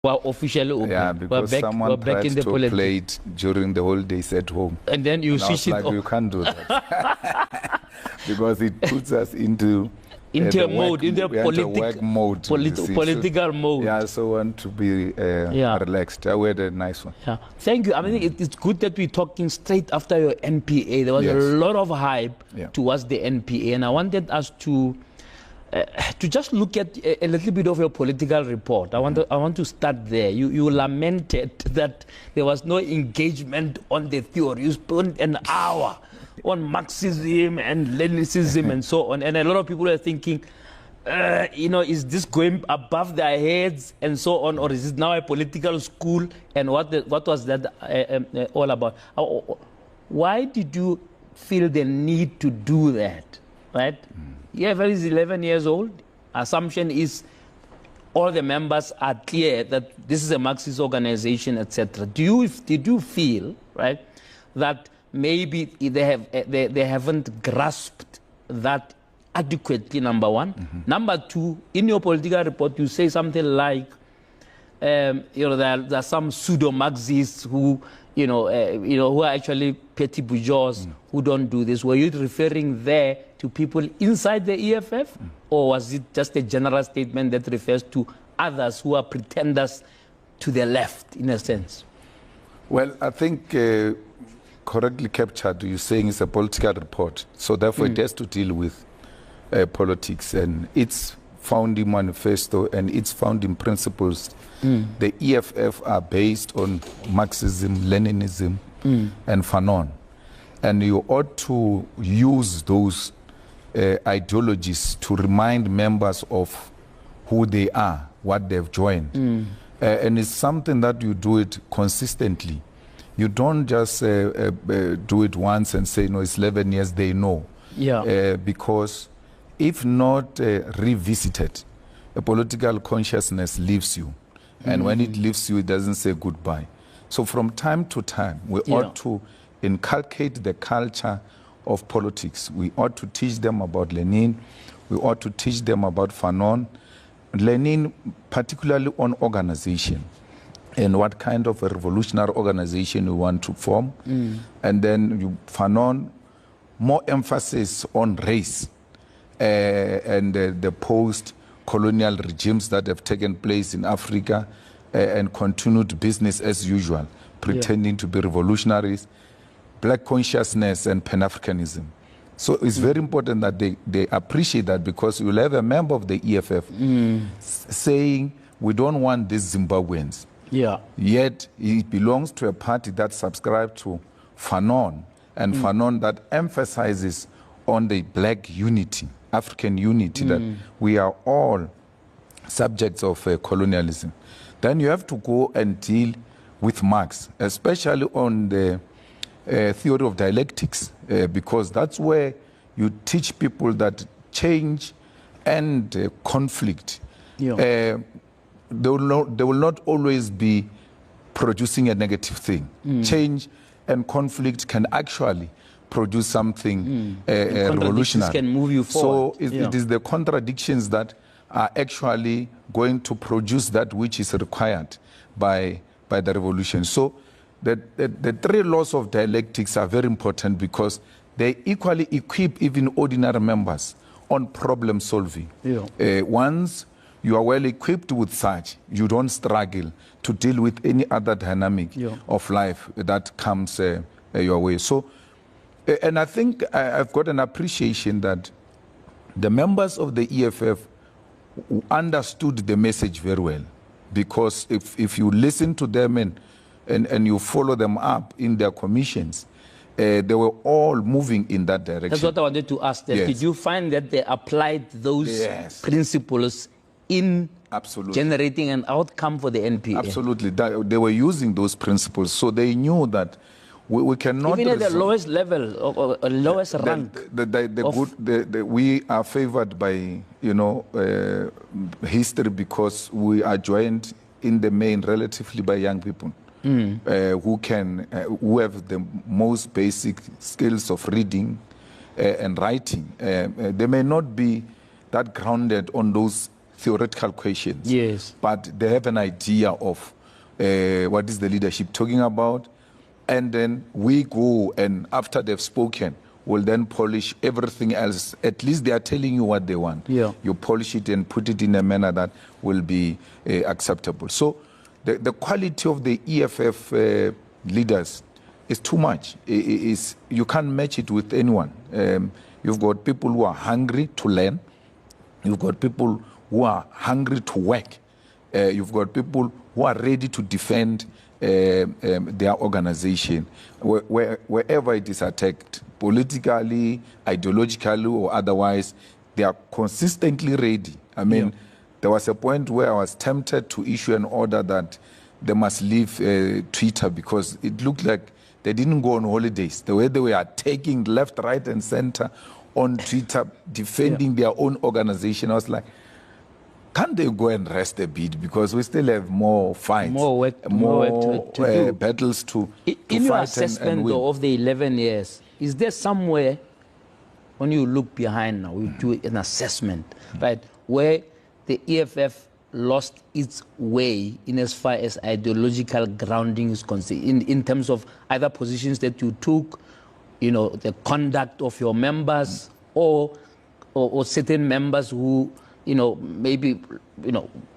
Well, officially open. Yeah, because someone tried to play it during the holidays at home. And then you switch it off. You can't do that. Because it puts us into work mode. Political mode. Yeah, so I want to be relaxed. We had a nice one. Yeah. Thank you. I mean, it's good that we're talking straight after your NPA. There was a lot of hype towards the NPA, and I wanted us to just look at a little bit of your political report. I want to start there. You lamented that there was no engagement on the theory. You spent an hour on Marxism and Leninism and so on, and a lot of people are thinking, is this going above their heads and so on, or is it now a political school? And what was that all about? Why did you feel the need to do that, right? Yeah, is 11 years old. Assumption is all the members are clear that this is a Marxist organization, etc. Did you feel, right, that maybe they haven't grasped that adequately, number one? Number two, in your political report, you say something like, there are some pseudo-Marxists who, who are actually petty bourgeois who don't do this. Were you referring there to people inside the EFF, or was it just a general statement that refers to others who are pretenders to the left, in a sense? Well, I think correctly captured, you're saying it's a political report, so therefore it has to deal with politics and its founding manifesto and its founding principles. The EFF are based on Marxism, Leninism, and Fanon. And you ought to use those ideologies to remind members of who they are, what they've joined. And it's something that you do it consistently. You don't just do it once and say, no, it's 11 years, they know. Because if not revisited, a political consciousness leaves you. And when it leaves you, it doesn't say goodbye. So from time to time, we ought to inculcate the culture of politics. We ought to teach them about Lenin. We ought to teach them about Fanon. Lenin, particularly on organization and what kind of a revolutionary organization you want to form. And then Fanon, more emphasis on race and the post-colonial regimes that have taken place in Africa and continued business as usual, pretending to be revolutionaries, black consciousness and Pan-Africanism. So it's very important that they appreciate that, because you'll have a member of the EFF saying, we don't want these Zimbabweans. Yet it belongs to a party that subscribes to Fanon, and Fanon that emphasizes on the black unity, African unity, that we are all subjects of colonialism. Then you have to go and deal with Marx, especially on the theory of dialectics, because that's where you teach people that change and conflict, they will not always be producing a negative thing. Change and conflict can actually produce something revolutionary. Can move you forward. So it is the contradictions that are actually going to produce that which is required by the revolution. So the three laws of dialectics are very important, because they equally equip even ordinary members on problem solving. Once you are well equipped with such, you don't struggle to deal with any other dynamic of life that comes your way. So, and I think I've got an appreciation that the members of the EFF understood the message very well, because if you listen to them and you follow them up in their commissions, they were all moving in that direction. That's what I wanted to ask them. Did you find that they applied those principles in generating an outcome for the NPA? Absolutely. They were using those principles, so they knew that we cannot... Even at the lowest level, or lowest rank. We are favored by, history, because we are joined in the main relatively by young people who have the most basic skills of reading and writing. They may not be that grounded on those theoretical questions. Yes. But they have an idea of what is the leadership talking about. And then we go, and after they've spoken, we'll then polish everything else. At least they are telling you what they want. Yeah. You polish it and put it in a manner that will be acceptable. So the quality of the EFF leaders is too much. You can't match it with anyone. You've got people who are hungry to learn. You've got people who are hungry to work. You've got people who are ready to defend their organization wherever it is attacked, politically, ideologically, or otherwise. They are consistently ready. I mean, there was a point where I was tempted to issue an order that they must leave Twitter because it looked like they didn't go on holidays. The way they were taking left, right, and center on Twitter, defending their own organization, I was like, can't they go and rest a bit, because we still have more fights, more work to do. Battles to in fight your assessment and win. though, of the 11 years, is there somewhere when you look behind now, you do an assessment, right, where the EFF lost its way in as far as ideological grounding is concerned, in terms of either positions that you took, the conduct of your members, or certain members who maybe,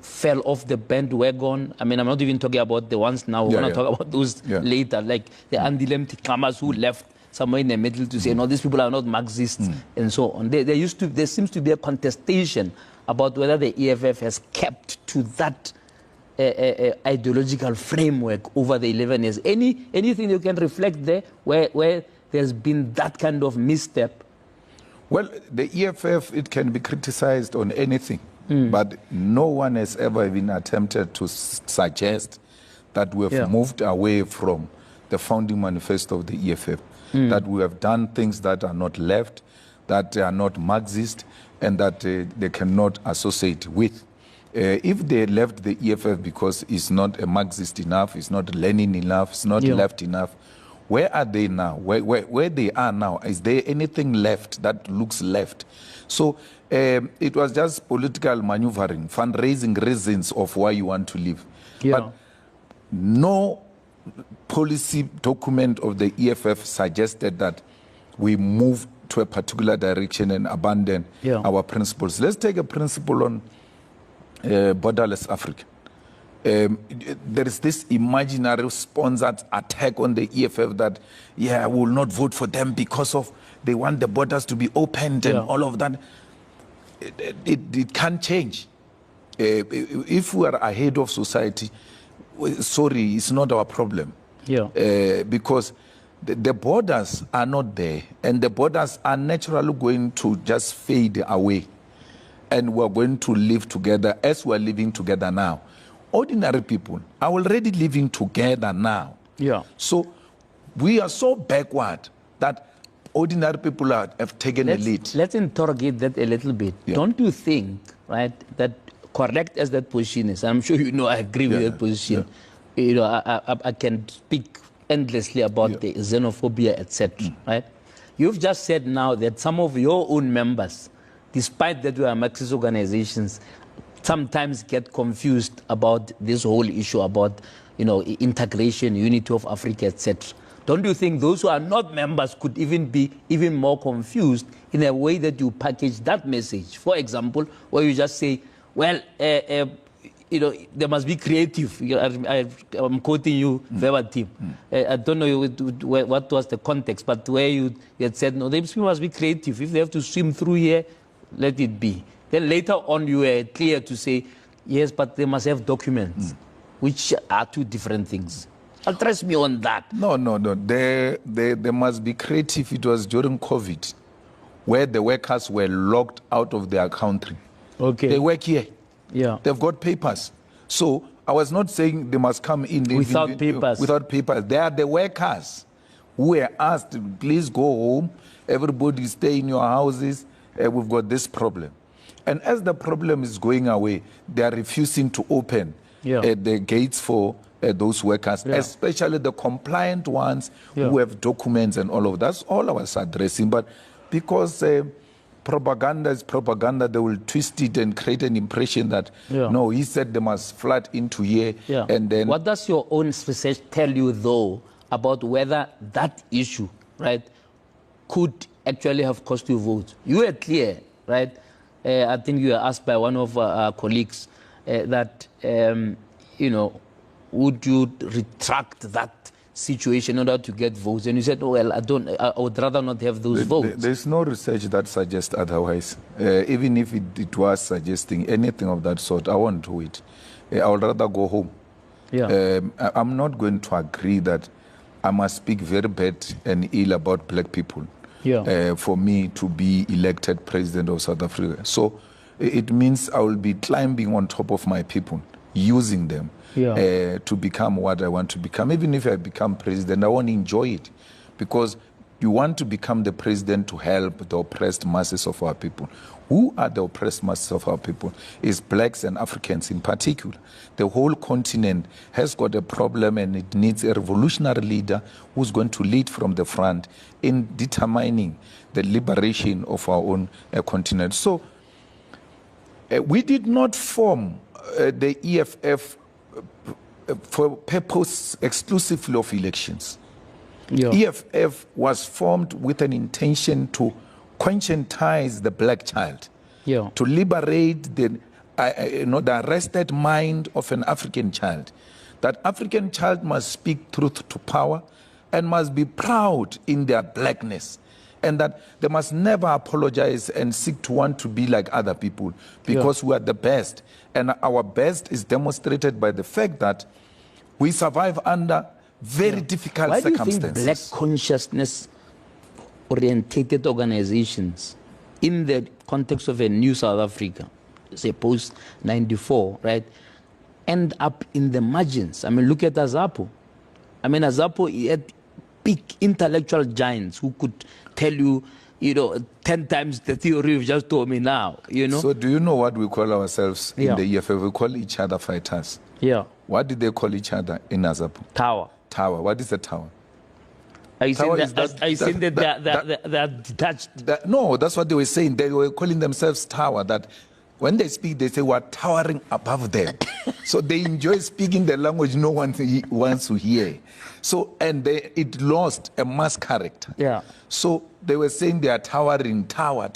fell off the bandwagon? I mean, I'm not even talking about the ones now. We're going to talk about those later, like the Andile Mtikamas who left somewhere in the middle to say, no, these people are not Marxists, and so on. There seems to be a contestation about whether the EFF has kept to that ideological framework over the 11 years. Anything you can reflect there where there's been that kind of misstep? Well, the EFF, it can be criticized on anything, but no one has ever even attempted to suggest that we have moved away from the founding manifesto of the EFF, that we have done things that are not left, that are not Marxist, and that they cannot associate with. If they left the EFF because it's not a Marxist enough, it's not Lenin enough, it's not left enough, where are they now? Where they are now, is there anything left that looks left? So it was just political maneuvering, fundraising reasons of why you want to leave. But no policy document of the EFF suggested that we move to a particular direction and abandon our principles. Let's take a principle on borderless Africa. There is this imaginary sponsored attack on the EFF that, we will not vote for them because of they want the borders to be opened and all of that. It can't change. If we are ahead of society, sorry, it's not our problem. Because the borders are not there, and the borders are naturally going to just fade away, and we're going to live together as we're living together now. Ordinary people are already living together now. So we are so backward that ordinary people have taken a lead. Let's interrogate that a little bit. Don't you think, right, that correct as that position is, I'm sure I agree with that position. I can speak endlessly about the xenophobia, etc. Right? You've just said now that some of your own members, despite that we are Marxist organizations, sometimes get confused about this whole issue about, integration, unity of Africa, etc. Don't you think those who are not members could even be even more confused in a way that you package that message? For example, where you just say, well, there must be creative. I'm quoting you verbatim. I don't know what was the context, but where you had said, no, they must be creative. If they have to swim through here, let it be. Then later on, you were clear to say, yes, but they must have documents, which are two different things. Address me on that. No. They must be creative. It was during COVID, where the workers were locked out of their country. They work here. They've got papers. So I was not saying they must come in without papers. Without papers. They are the workers who were asked, please go home. Everybody stay in your houses. We've got this problem. And as the problem is going away, they are refusing to open the gates for those workers, especially the compliant ones who have documents and all of that. That's all I was addressing. But because propaganda is propaganda. They will twist it and create an impression that, no, he said they must flood into here. And then... What does your own research tell you, though, about whether that issue, right, could actually have cost you votes? You were clear, right? I think you were asked by one of our colleagues that, you know, would you retract that situation in order to get votes? And you said, oh, well, I would rather not have those votes. There's no research that suggests otherwise. Even if it was suggesting anything of that sort, I won't do it. I would rather go home. I'm not going to agree that I must speak very bad and ill about black people for me to be elected president of South Africa. So it means I will be climbing on top of my people, using them to become what I want to become. Even if I become president, I want to enjoy it, because you want to become the president to help the oppressed masses of our people. Who are the oppressed masses of our people? It's blacks and Africans in particular. The whole continent has got a problem, and it needs a revolutionary leader who's going to lead from the front in determining the liberation of our own continent. So we did not form the EFF for purpose exclusively of elections. EFF was formed with an intention to conscientize the black child, to liberate the arrested mind of an African child. That African child must speak truth to power and must be proud in their blackness, and that they must never apologize and seek to want to be like other people, because we are the best. And our best is demonstrated by the fact that we survive under very difficult circumstances. Why do you think black consciousness-orientated organizations in the context of a new South Africa, say post-94, right, end up in the margins? I mean, look at Azapo. I mean, Azapo had big intellectual giants who could tell you, 10 times the theory you've just told me now, So do you know what we call ourselves in the EFF? We call each other fighters. What did they call each other in Azapo? Tower. Tower. What is a tower? Are you saying that they're detached? No, that's what they were saying. They were calling themselves tower. That when they speak, they say we're towering above them. So they enjoy speaking the language no one wants to hear. So, and it lost a mass character. So they were saying they are towering, tower.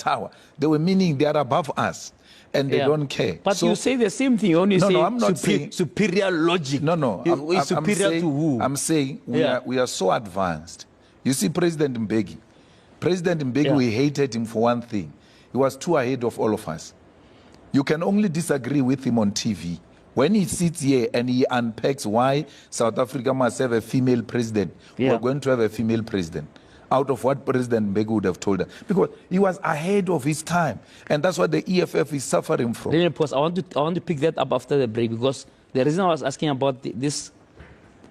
They were meaning they are above us, and they don't care. But so, you say the same thing. You only say I'm not saying superior logic. I'm superior saying, to who? I'm saying we are so advanced. You see, President Mbeki, we hated him for one thing. He was too ahead of all of us. You can only disagree with him on TV. When he sits here and he unpacks why South Africa must have a female president, we're going to have a female president, out of what President Mbeki would have told us. Because he was ahead of his time. And that's what the EFF is suffering from. Let me pause. I want to pick that up after the break, because the reason I was asking about this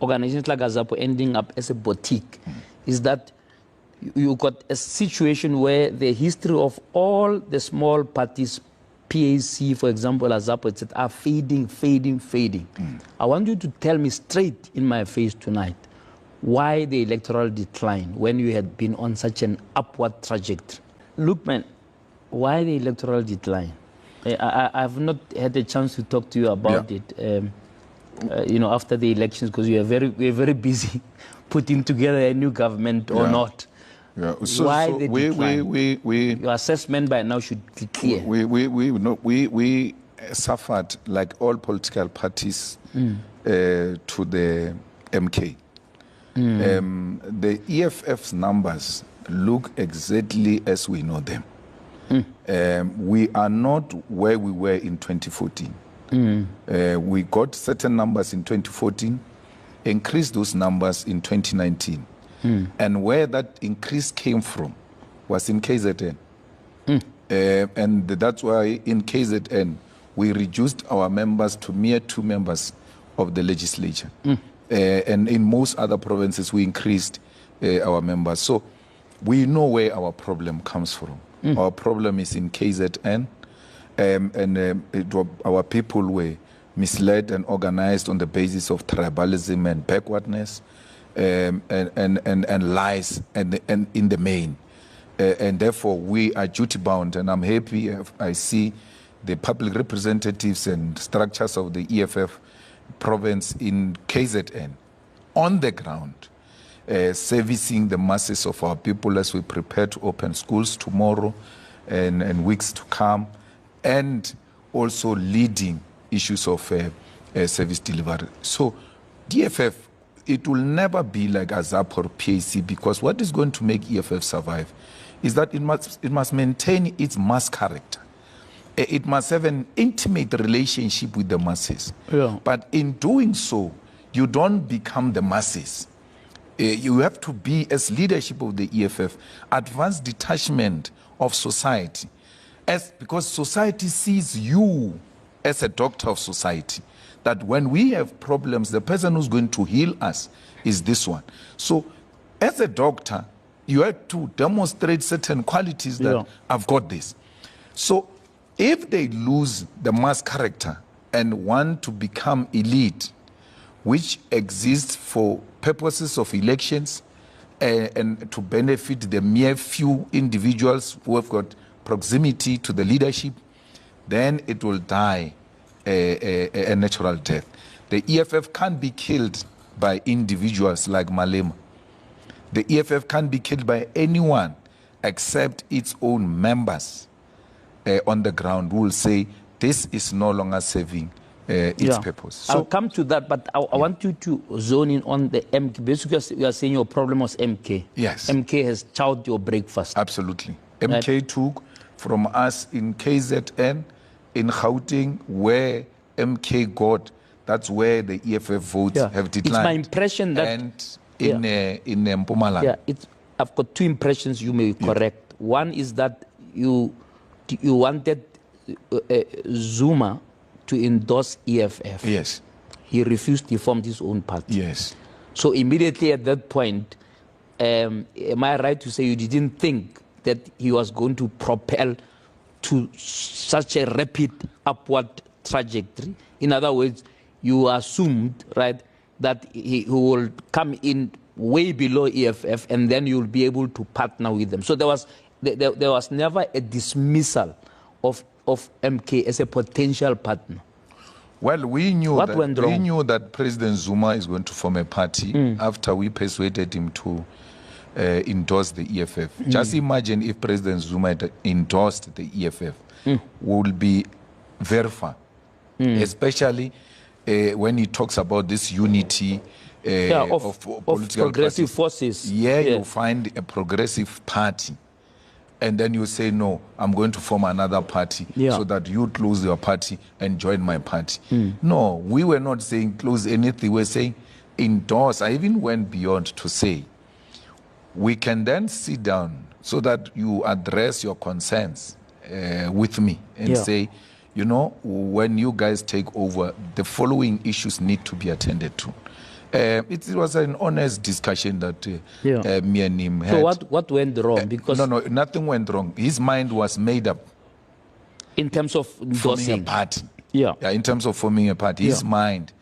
organization like Azapo ending up as a boutique is that you got a situation where the history of all the small parties, PAC, for example, Azapo, etc., are fading. I want you to tell me straight in my face tonight why the electoral decline when you had been on such an upward trajectory. Look, man, why the electoral decline? I've not had a chance to talk to you about it, after the elections, because we are very busy putting together a new government or not. Why the decline? Your assessment by now should be clear. We suffered, like all political parties, to the MK. The EFF's numbers look exactly as we know them. We are not where we were in 2014. We got certain numbers in 2014, increased those numbers in 2019. And where that increase came from was in KZN. And that's why in KZN, we reduced our members to mere 2 members of the legislature. And in most other provinces, we increased our members. So we know where our problem comes from. Our problem is in KZN, our people were misled and organized on the basis of tribalism and backwardness and lies and in the main. and therefore we are duty-bound, and I'm happy I see the public representatives and structures of the EFF province in KZN on the ground, servicing the masses of our people as we prepare to open schools tomorrow and weeks to come, and also leading issues of service delivery. So DFF, it will never be like AZAP or PAC, because what is going to make EFF survive is that it must maintain its mass character. It must have an intimate relationship with the masses. Yeah. But in doing so, you don't become the masses. You have to be, as leadership of the EFF, advanced detachment of society. Because society sees you as a doctor of society. That when we have problems, the person who's going to heal us is this one. So as a doctor, you have to demonstrate certain qualities that I've got this. So if they lose the mass character and want to become elite, which exists for purposes of elections and to benefit the mere few individuals who have got proximity to the leadership, then it will die a natural death. The EFF can't be killed by individuals like Malema. The EFF can't be killed by anyone except its own members on the ground who will say this is no longer serving its purpose. So, I'll come to that, but I want you to zone in on the MK. Basically, you are saying your problem was MK. Yes. MK has chowed your breakfast. Absolutely. MK took from us in KZN, in Gauteng, where MK got, that's where the EFF votes have declined. It's my impression that... And in Mpumalanga. Yeah, I've got two impressions you may correct. One is that you wanted Zuma to endorse EFF. Yes. He refused, he formed his own party. Yes. So immediately at that point, am I right to say you didn't think that he was going to propel to such a rapid upward trajectory? In other words, you assumed, right, that he will come in way below EFF, and then you'll be able to partner with them. So there was never a dismissal of MK as a potential partner. Well, we knew that President Zuma is going to form a party after we persuaded him to endorse the EFF. Just imagine if President Zuma had endorsed the EFF, we will be very far, especially when he talks about this unity of political progressive forces. You find a progressive party, and then you say, no, I'm going to form another party so that you close your party and join my party. No, we were not saying close anything. We were saying endorse. I even went beyond to say we can then sit down so that you address your concerns with me and say, you know, when you guys take over, the following issues need to be attended to. It was an honest discussion that me and him had. So what went wrong? Because no, nothing went wrong. His mind was made up. In terms of forming a party. In terms of forming a party, his mind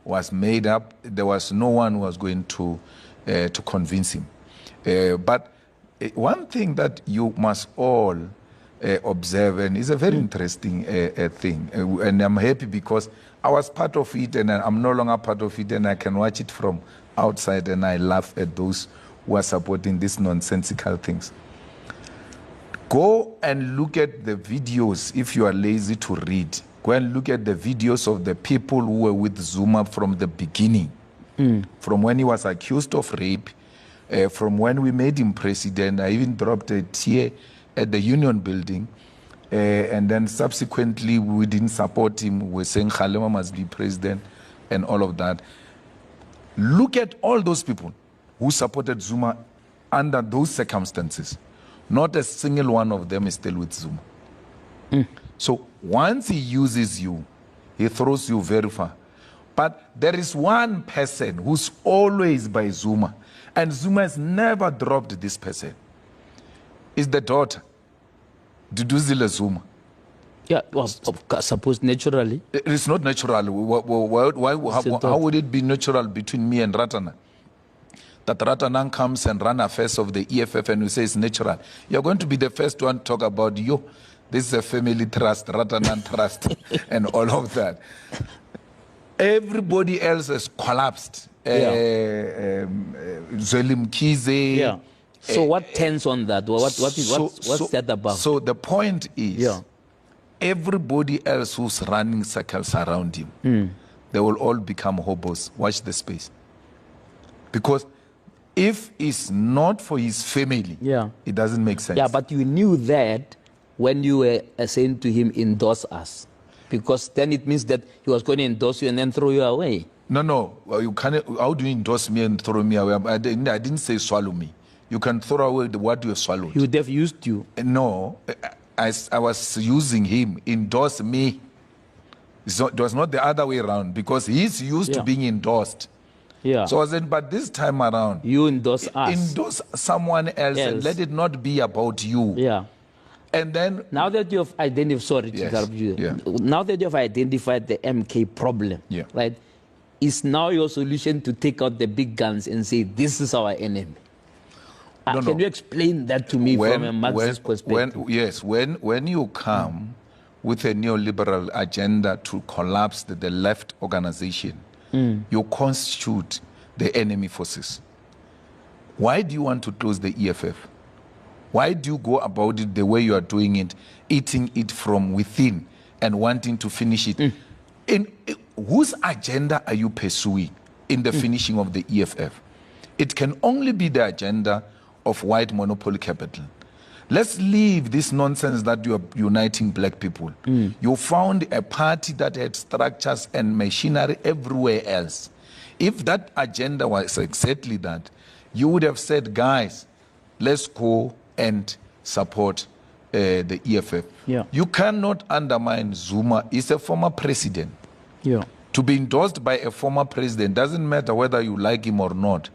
was made up. There was no one who was going to convince him. But one thing that you must all observe, and it's a very interesting thing, and I'm happy because I was part of it and I'm no longer part of it, and I can watch it from outside and I laugh at those who are supporting these nonsensical things. Go and look at the videos if you are lazy to read. Go and look at the videos of the people who were with Zuma from the beginning, from when he was accused of rape, from when we made him president. I even dropped a tear at the Union Building, and then subsequently we didn't support him. We're saying Malema must be president and all of that. Look at all those people who supported Zuma under those circumstances. Not a single one of them is still with Zuma. So once he uses you, he throws you very far. But there is one person who's always by Zuma, and Zuma has never dropped this person. It's the daughter, Duduzile Zuma. Yeah, well, suppose naturally. It's not natural. How would it be natural between me and Ratana? that Ratanan comes and run affairs of the EFF and we say it's natural, you're going to be the first one to talk about this is a family trust, Ratanan trust, and all of that. Everybody else has collapsed. Zwelim Kize. Yeah. So what turns on that? What's that about? So the point is, everybody else who's running circles around him, they will all become hobos. Watch the space. Because if it's not for his family, it doesn't make sense. Yeah, but you knew that when you were saying to him, endorse us. Because then it means that he was going to endorse you and then throw you away. No. Well, you can't. How do you endorse me and throw me away? I didn't say swallow me. You can throw away what you swallowed. He would have used you. No, I was using him. Endorse me. So it was not the other way around because he's used to being endorsed. Yeah. So I was saying, but this time around, you endorse us. Endorse someone else and let it not be about you. Yeah. And then now that you have identified, now that you have identified the MK problem, right, is now your solution to take out the big guns and say this is our enemy. Can you explain that to me from a Marxist perspective? When you come with a neoliberal agenda to collapse the left organization, you constitute the enemy forces. Why do you want to close the EFF? Why do you go about it the way you are doing it, eating it from within and wanting to finish it? Whose agenda are you pursuing in the finishing of the EFF? It can only be the agenda of white monopoly capital. Let's leave this nonsense that you are uniting black people. You found a party that had structures and machinery everywhere else. If that agenda was exactly that, you would have said, guys, let's go and support the EFF. You cannot undermine Zuma. He's a former president. To be endorsed by a former president doesn't matter whether you like him or not.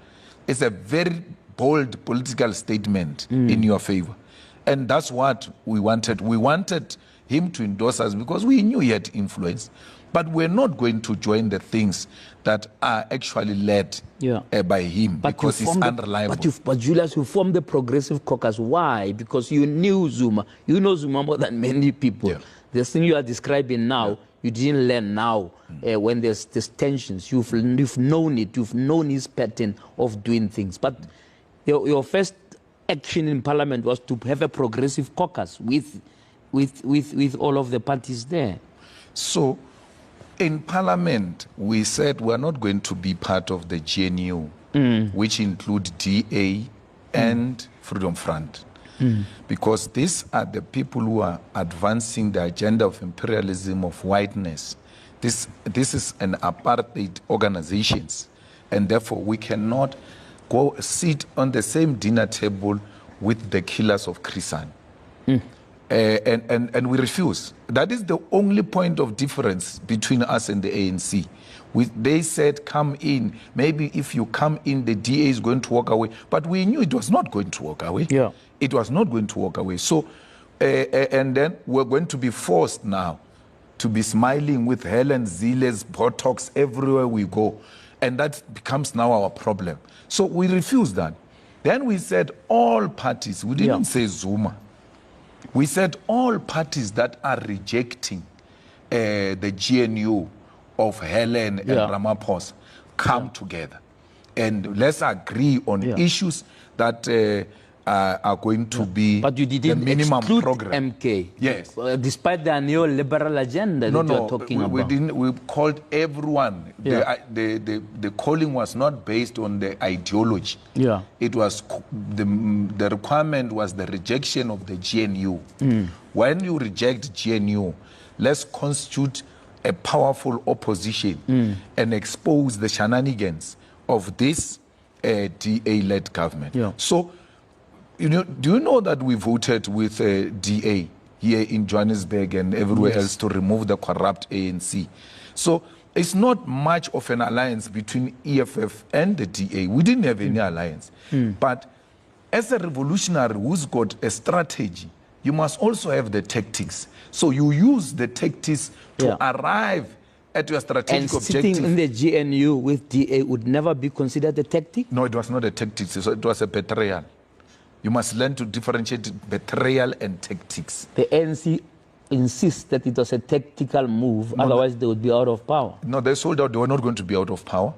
It's a very bold political statement in your favor. And that's what we wanted. We wanted him to endorse us because we knew he had influence. But we're not going to join the things that are actually led by him because he's unreliable. But Julius, you formed the Progressive Caucus. Why? Because you knew Zuma. You know Zuma more than many people. The thing you are describing now, you didn't learn now when there's tensions. You've known it. You've known his pattern of doing things. But your first action in Parliament was to have a Progressive Caucus with all of the parties there. So, in Parliament, we said we're not going to be part of the GNU, which include DA and Freedom Front. Because these are the people who are advancing the agenda of imperialism, of whiteness. This is an apartheid organizations. And therefore, we cannot go sit on the same dinner table with the killers of Chrisan. And we refuse. That is the only point of difference between us and the ANC. They said, come in. Maybe if you come in, the DA is going to walk away. But we knew it was not going to walk away. It was not going to walk away. So, and then we're going to be forced now to be smiling with Helen Zile's Botox everywhere we go. And that becomes now our problem. So we refused that. Then we said all parties, we didn't say Zuma. We said all parties that are rejecting the GNU of Helen and Ramaphosa come together. And let's agree on issues that are going to be but you didn't the minimum exclude program. MK. Yes. Despite the neoliberal agenda that you're talking about. We didn't. We called everyone. The calling was not based on the ideology. It was the requirement was the rejection of the GNU. When you reject GNU, let's constitute a powerful opposition and expose the shenanigans of this DA-led government. So, do you know that we voted with DA here in Johannesburg and everywhere else to remove the corrupt ANC? So it's not much of an alliance between EFF and the DA. We didn't have any alliance. But as a revolutionary who's got a strategy, you must also have the tactics. So you use the tactics to arrive at your strategic and objective. sitting in the GNU with DA would never be considered a tactic? No, it was not a tactic. So it was a betrayal. You must learn to differentiate betrayal and tactics. The ANC insists that it was a tactical move, otherwise they would be out of power. No, they sold out. They were not going to be out of power.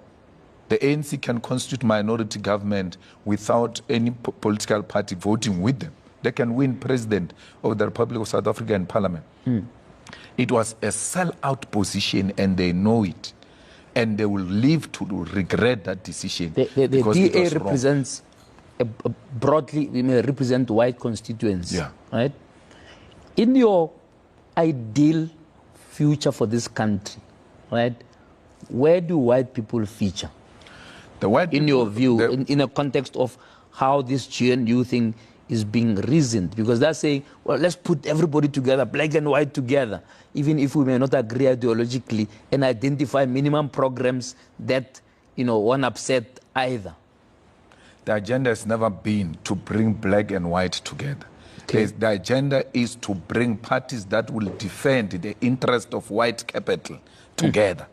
The ANC can constitute minority government without any political party voting with them. They can win president of the Republic of South Africa in parliament. It was a sell-out position, and they know it. And they will live to regret that decision. The DA represents, broadly, we may represent white constituents. Yeah. Right? In your ideal future for this country, right, where do white people feature? The white in people, your view, in a context of how this GNU thing is being reasoned, because they're saying, well, let's put everybody together, black and white together, even if we may not agree ideologically, and identify minimum programs that, won't upset either. The agenda has never been to bring black and white together. Okay. The agenda is to bring parties that will defend the interest of white capital together.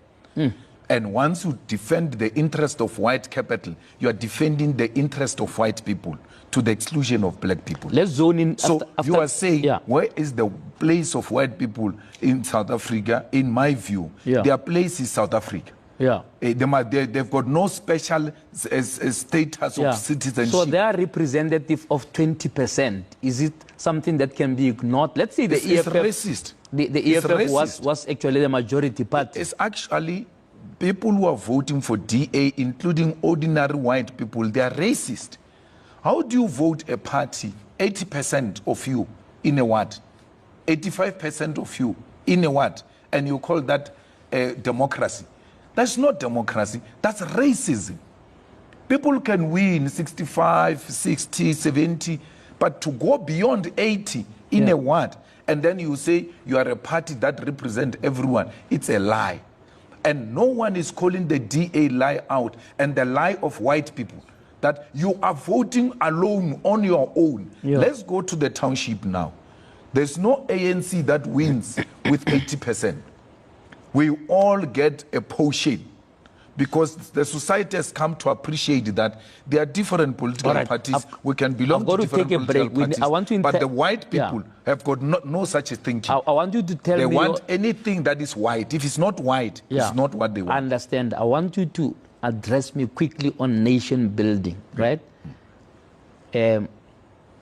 And once you defend the interest of white capital, you are defending the interest of white people to the exclusion of black people. Let's zone in. So you are saying, where is the place of white people in South Africa? In my view, their place is South Africa. Yeah. They've got no special status of citizenship. So they are representative of 20%. Is it something that can be ignored? Let's say the EFF. It's racist. The EFF was actually the majority party. It's actually people who are voting for DA, including ordinary white people, they are racist. How do you vote a party, 80% of you in a ward, 85% of you in a ward, and you call that democracy? That's not democracy, that's racism. People can win 65, 60, 70, but to go beyond 80 in a ward, and then you say you are a party that represents everyone, it's a lie. And no one is calling the DA lie out, and the lie of white people, that you are voting alone on your own. Let's go to the township now. There's no ANC that wins with 80%. We all get a portion, because the society has come to appreciate that there are different political parties. We can belong to different political parties. But the white people have got no such a thinking. I want you to tell me. They want anything that is white. If it's not white, it's not what they want. I understand. I want you to address me quickly on nation building, right?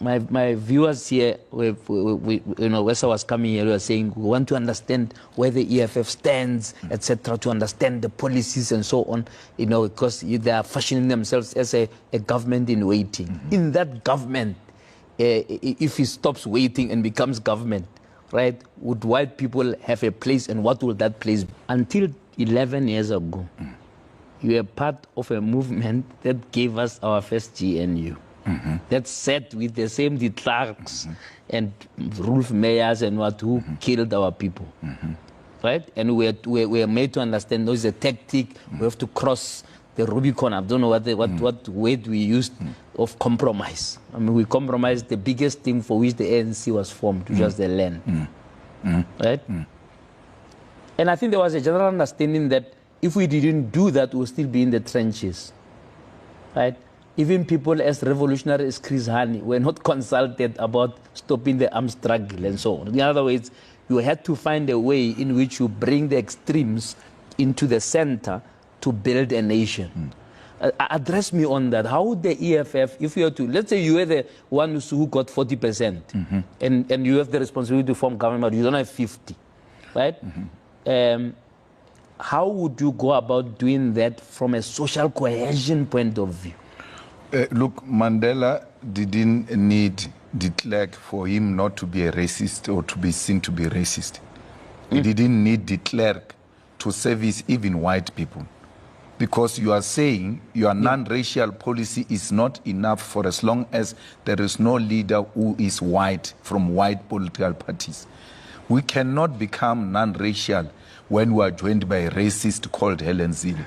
My viewers here, as I was coming here, we were saying we want to understand where the EFF stands, etc., to understand the policies and so on, because they are fashioning themselves as a government in waiting. In that government, if it stops waiting and becomes government, right, would white people have a place, and what will that place be? Until 11 years ago, you were part of a movement that gave us our first GNU. That sat with the same de Klerks and Rolf Meyers and who killed our people, right? And we are made to understand there's a tactic. We have to cross the Rubicon. I don't know what word we used of compromise. I mean, we compromised the biggest thing for which the ANC was formed, which was the land, right? And I think there was a general understanding that if we didn't do that, we'll still be in the trenches, right? Even people as revolutionary as Chris Hani were not consulted about stopping the armed struggle and so on. In other words, you had to find a way in which you bring the extremes into the center to build a nation. Address me on that. How would the EFF, if you were to, let's say you were the one who got 40%, and you have the responsibility to form government, you don't have 50, right? How would you go about doing that from a social cohesion point of view? Look, Mandela didn't need de Klerk for him not to be a racist or to be seen to be racist. He didn't need de Klerk to service even white people. Because you are saying your non-racial policy is not enough for as long as there is no leader who is white from white political parties. We cannot become non-racial when we are joined by a racist called Helen Zille.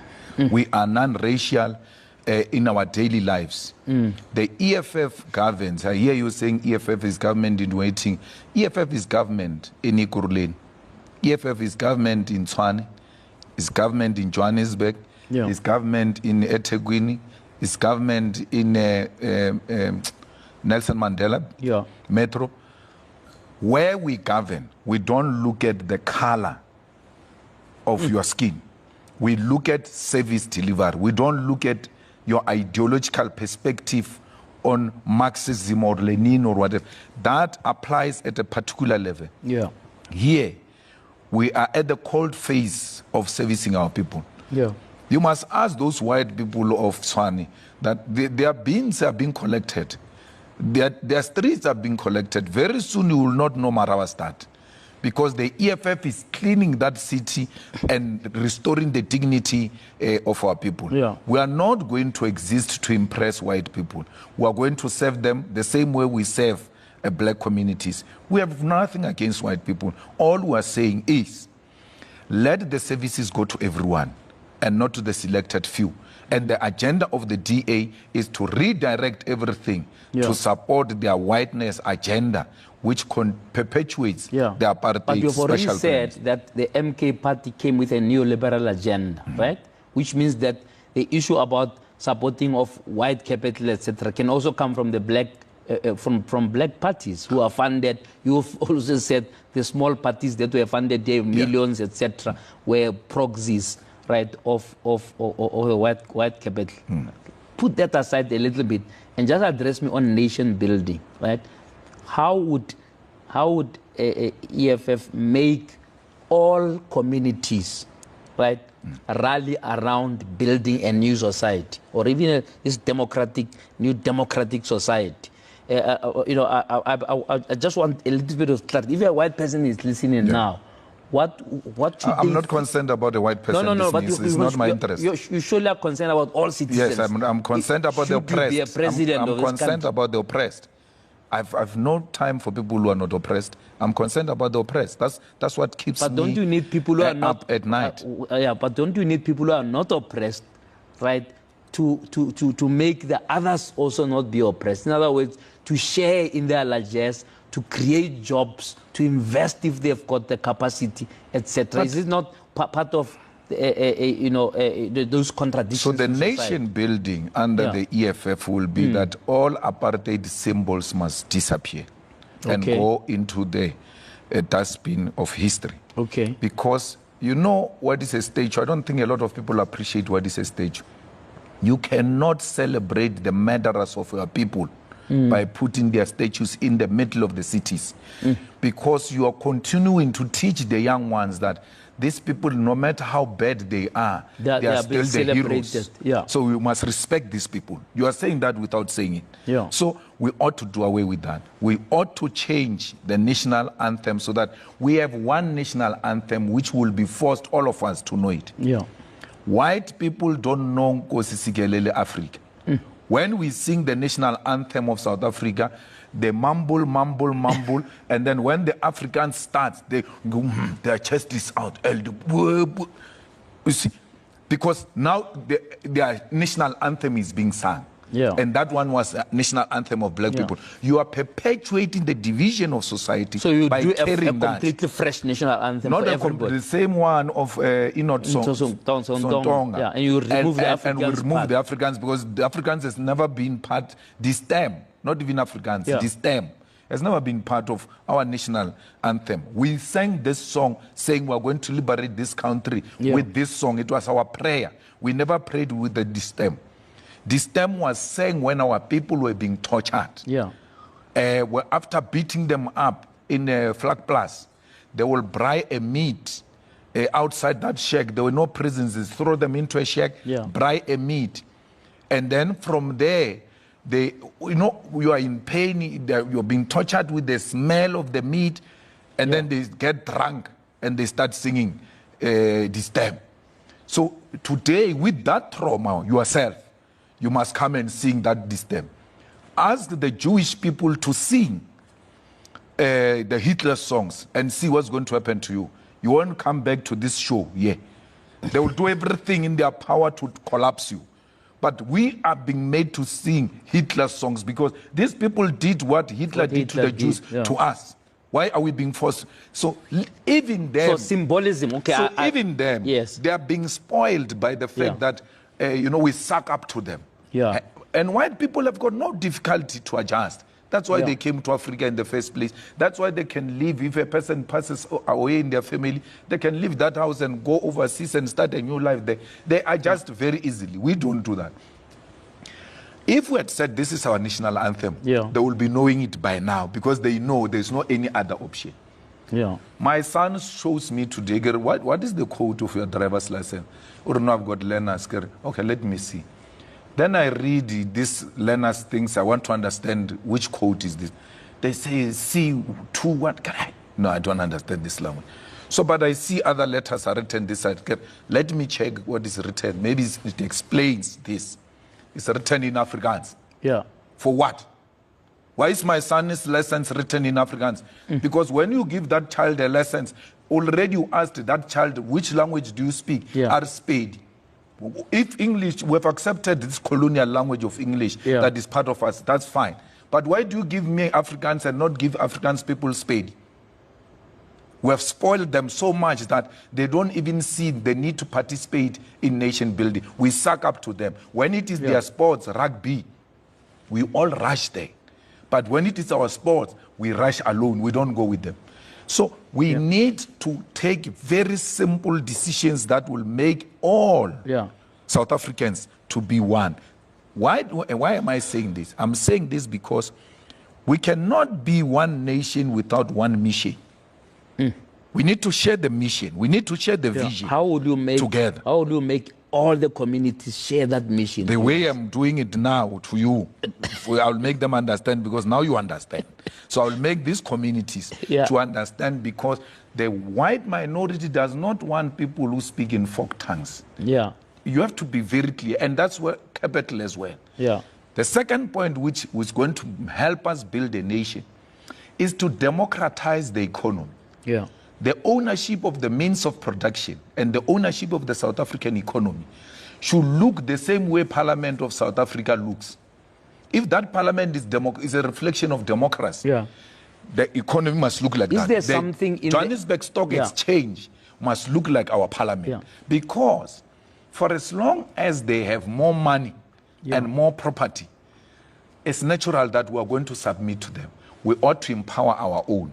We are non-racial in our daily lives. The EFF governs. I hear you saying EFF is government in waiting. EFF is government in Ikuruleni. EFF is government in Tshwane. His government in Johannesburg, his government in eThekwini, his government in Nelson Mandela Metro. Where we govern, we don't look at the color of your skin. We look at service delivery. We don't look at your ideological perspective on Marxism or Lenin or whatever. That applies at a particular level. Here, we are at the cold phase of servicing our people. You must ask those white people of Swani that their beans are being collected. Their streets are being collected. Very soon you will not know Marawastad, because the EFF is cleaning that city and restoring the dignity of our people. We are not going to exist to impress white people. We are going to serve them the same way we serve black communities. We have nothing against white people. All we are saying is, let the services go to everyone and not to the selected few. And the agenda of the DA is to redirect everything to support their whiteness agenda, which perpetuates the apartheid. But you've already said that the MK party came with a neoliberal agenda, right? Which means that the issue about supporting of white capital, etc., can also come from the black, from black parties who are funded. You've also said the small parties that were funded, their millions, etc., were proxies, right, of the white capital. Put that aside a little bit and just address me on nation building, right? How would EFF make all communities, right, rally around building a new society, or even this new democratic society? I just want a little bit of clarity. If a white person is listening now, what should I'm not concerned about the white person. No, but it's not my interest. You surely are concerned about all citizens. Yes, I'm concerned about the oppressed. Be a president I'm concerned about the oppressed. I've no time for people who are not oppressed. I'm concerned about the oppressed. That's what keeps me. But don't you need people who are not up at night? But don't you need people who are not oppressed, right, to make the others also not be oppressed? In other words, to share in their largesse, to create jobs, to invest if they've got the capacity, etc. Is it not part of those contradictions? So the nation building under the EFF will be that all apartheid symbols must disappear and go into the dustbin of history. Because you know what is a statue? I don't think a lot of people appreciate what is a statue. You cannot celebrate the murderers of your people by putting their statues in the middle of the cities, because you are continuing to teach the young ones that these people, no matter how bad they are still the heroes. So we must respect these people. You are saying that without saying it. So we ought to do away with that. We ought to change the national anthem so that we have one national anthem which will be forced all of us to know it. White people don't know Nkosi Sikelel' Africa. When we sing the national anthem of South Africa, they mumble, and then when the Africans start, they go, their chest is out. You see, because now their national anthem is being sung. And that one was a national anthem of black people. You are perpetuating the division of society. So you by do carrying a completely fresh national anthem not for everybody. The same one of Inot Song. And you remove the Africans. And we remove the Africans, because the Africans has never been part, this term, not even Africans, this term has never been part of our national anthem. We sang this song saying we're going to liberate this country with this song. It was our prayer. We never prayed with the distem. This term was sang when our people were being tortured. After beating them up in a Flag Plus, they will braai a meat outside that shack. There were no prisons. They throw them into a shack, braai a meat. And then from there, you are in pain. You're being tortured with the smell of the meat. And then they get drunk and they start singing this term. So today, with that trauma yourself, you must come and sing that this term. Ask the Jewish people to sing the Hitler songs and see what's going to happen to you. You won't come back to this show. They will do everything in their power to collapse you. But we are being made to sing Hitler songs because these people did what Hitler did to the Jews to us. Why are we being forced? So even them... So symbolism, okay. So even them, yes, they are being spoiled by the fact that, we suck up to them. Yeah. And white people have got no difficulty to adjust. That's why they came to Africa in the first place. That's why they can live. If a person passes away in their family, they can leave that house and go overseas and start a new life there. They adjust very easily. We don't do that. If we had said this is our national anthem, they will be knowing it by now because they know there's no any other option. Yeah. My son shows me today, what is the code of your driver's license? Or no, I've got learners. Okay, let me see. Then I read these learners things. I want to understand which code is this. They say C2 what? No, I don't understand this language. So, but I see other letters are written this side. Let me check what is written. Maybe it explains this. It's written in Afrikaans. Yeah. For what? Why is my son's lessons written in Afrikaans? Because when you give that child a lessons, already you asked that child, which language do you speak? Are spade. If English, we have accepted this colonial language of English that is part of us, that's fine. But why do you give me Afrikaans and not give Afrikaans people spade? We have spoiled them so much that they don't even see the need to participate in nation building. We suck up to them. When it is their sports, rugby, we all rush there. But when it is our sports, we rush alone. We don't go with them. So we need to take very simple decisions that will make all South Africans to be one. Why am I saying this? I'm saying this because we cannot be one nation without one mission. We need to share the mission. We need to share the vision. How would you make together? How would you make all the communities share that mission? The way I'm doing it now to you, I'll make them understand because now you understand. So I'll make these communities to understand because the white minority does not want people who speak in folk tongues. Yeah. You have to be very clear, and that's where capital as well. Yeah. The second point, which was going to help us build a nation, is to democratize the economy. Yeah. The ownership of the means of production and the ownership of the South African economy should look the same way Parliament of South Africa looks. If that parliament is a reflection of democracy, the economy must look like that. Is there something in Johannesburg Stock Exchange must look like our parliament. Because for as long as they have more money and more property, it's natural that we are going to submit to them. We ought to empower our own.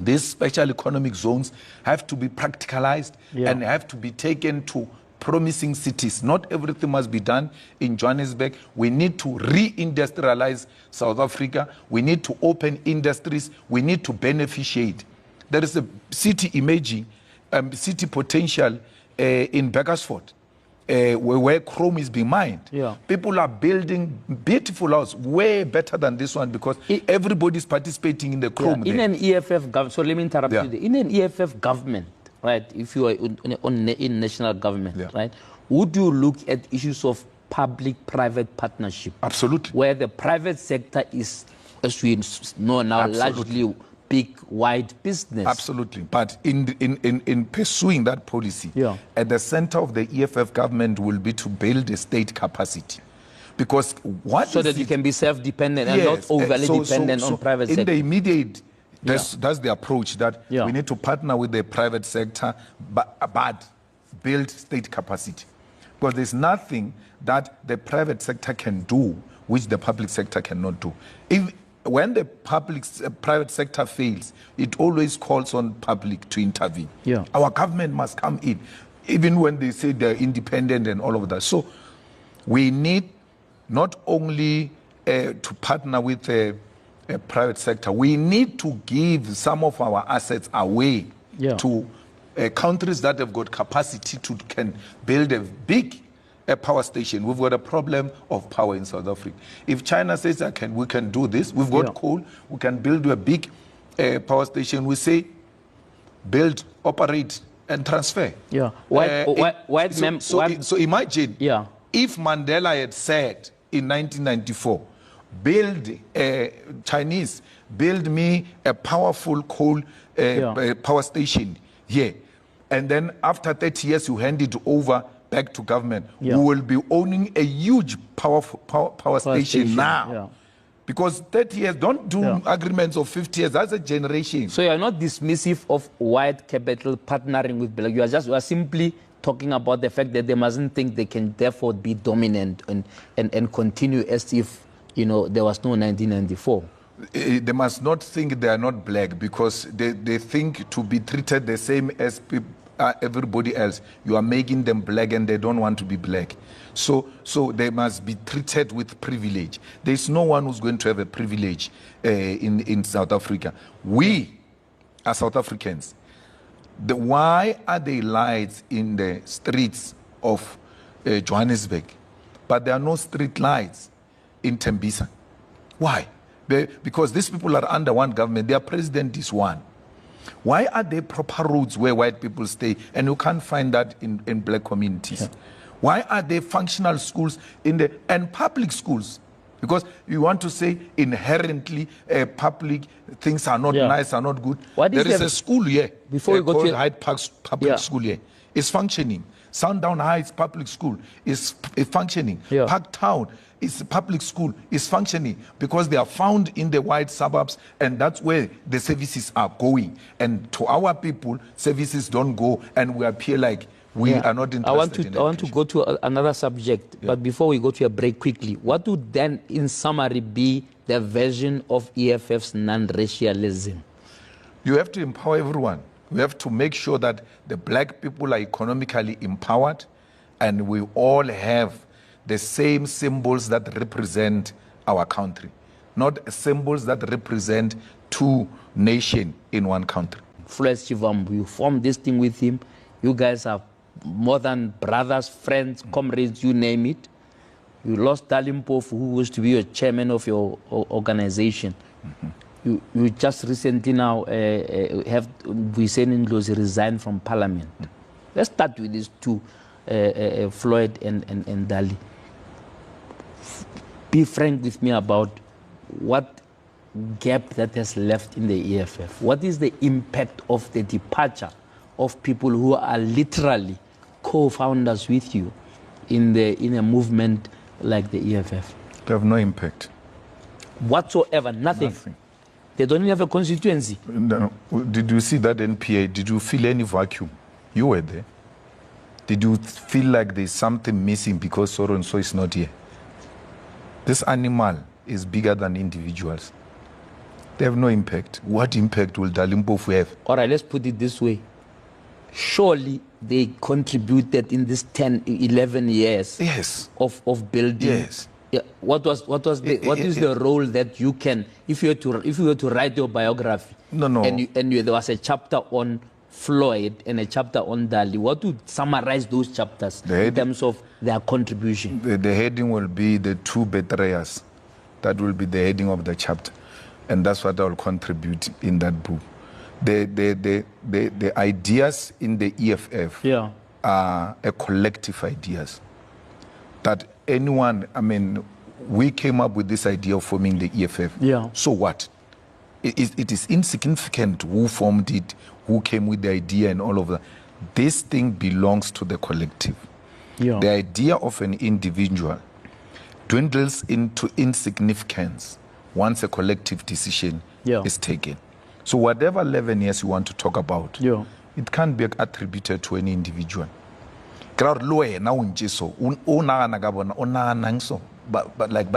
These special economic zones have to be practicalized and have to be taken to promising cities. Not everything must be done in Johannesburg. We need to re-industrialize South Africa. We need to open industries. We need to beneficiate. There is a city emerging, city potential in Bakersford, where chrome is being mined. People are building beautiful houses, way better than this one because everybody is participating in the chrome. In an EFF government, so let me interrupt you there. In an EFF government, right, if you are in national government, right, would you look at issues of public-private partnership? Absolutely. Where the private sector is, as we know now, largely big, wide business. Absolutely. But in pursuing that policy, at the center of the EFF government will be to build a state capacity. Because what so that you can be self-dependent and not overly dependent on private sector. In the immediate, that's the approach that we need to partner with the private sector, but build state capacity. Because there's nothing that the private sector can do which the public sector cannot do. When the private sector fails, it always calls on public to intervene. Our government must come in, even when they say they're independent and all of that. So we need not only to partner with the private sector, we need to give some of our assets away to countries that have got capacity to can build a big power station. We've got a problem of power in South Africa. If China says we can do this, we've got coal, we can build a big power station. We say build, operate, and transfer. So imagine if Mandela had said in 1994, Chinese, build me a powerful coal power station here. And then after 30 years, you hand it over back to government. We will be owning a huge power station now. Because 30 years, don't do agreements of 50 years. That's a generation. So you are not dismissive of white capital partnering with black. You are simply talking about the fact that they mustn't think they can therefore be dominant and continue as if, you know, there was no 1994. They must not think they are not black, because they think to be treated the same as everybody else. You are making them black and they don't want to be black. So they must be treated with privilege. There's no one who's going to have a privilege in South Africa. We are South Africans. Why are there lights in the streets of Johannesburg, but there are no street lights in Tembisa? Why? Because these people are under one government. Their president is one. Why are there proper roads where white people stay and you can't find that in black communities? Yeah. Why are there functional schools and public schools? Because you want to say inherently public things are not nice, are not good. There is a school here called Hyde Park Public School here. It's functioning. Sundown Heights Public School is functioning. Yeah. Parktown is public school, is functioning because they are found in the white suburbs, and that's where the services are going. And to our people, services don't go, and we appear like we are not interested. I want to go to another subject, but before we go to a break quickly, what would then, in summary, be the version of EFF's non-racialism? You have to empower everyone. We have to make sure that the black people are economically empowered, and we all have the same symbols that represent our country, not symbols that represent two nations in one country. Floyd Shivambu, you formed this thing with him. You guys are more than brothers, friends, comrades, you name it. You lost Dali Mpofu, who was to be your chairman of your organization. You just recently now have Mbuyiseni Ndlozi resign from parliament. Let's start with these two, Floyd and Dali. Be frank with me about what gap that has left in the EFF. What is the impact of the departure of people who are literally co-founders with you in a movement like the EFF? They have no impact whatsoever. Nothing. They don't even have a constituency. No. Did you see that NPA? Did you feel any vacuum? You were there. Did you feel like there's something missing because so and so is not here? This animal is bigger than individuals. They have no impact. What impact will Dali Mpofu have? All right, let's put it this way. Surely they contributed in this 10, 11 years of building. Yes. Yeah. What is the role that you can, if you were to write your biography? No. And there was a chapter on Floyd and a chapter on Dali. What would summarize those chapters in terms of their contribution? The heading will be the two betrayers. That will be the heading of the chapter, and that's what I will contribute in that book. The ideas in the EFF are a collective ideas. That anyone, I mean, we came up with this idea of forming the EFF. Yeah. So what? It is insignificant who formed it, who came with the idea and all of that. This thing belongs to the collective. Yeah. The idea of an individual dwindles into insignificance once a collective decision is taken. So whatever 11 years you want to talk about, it can't be attributed to any individual. But like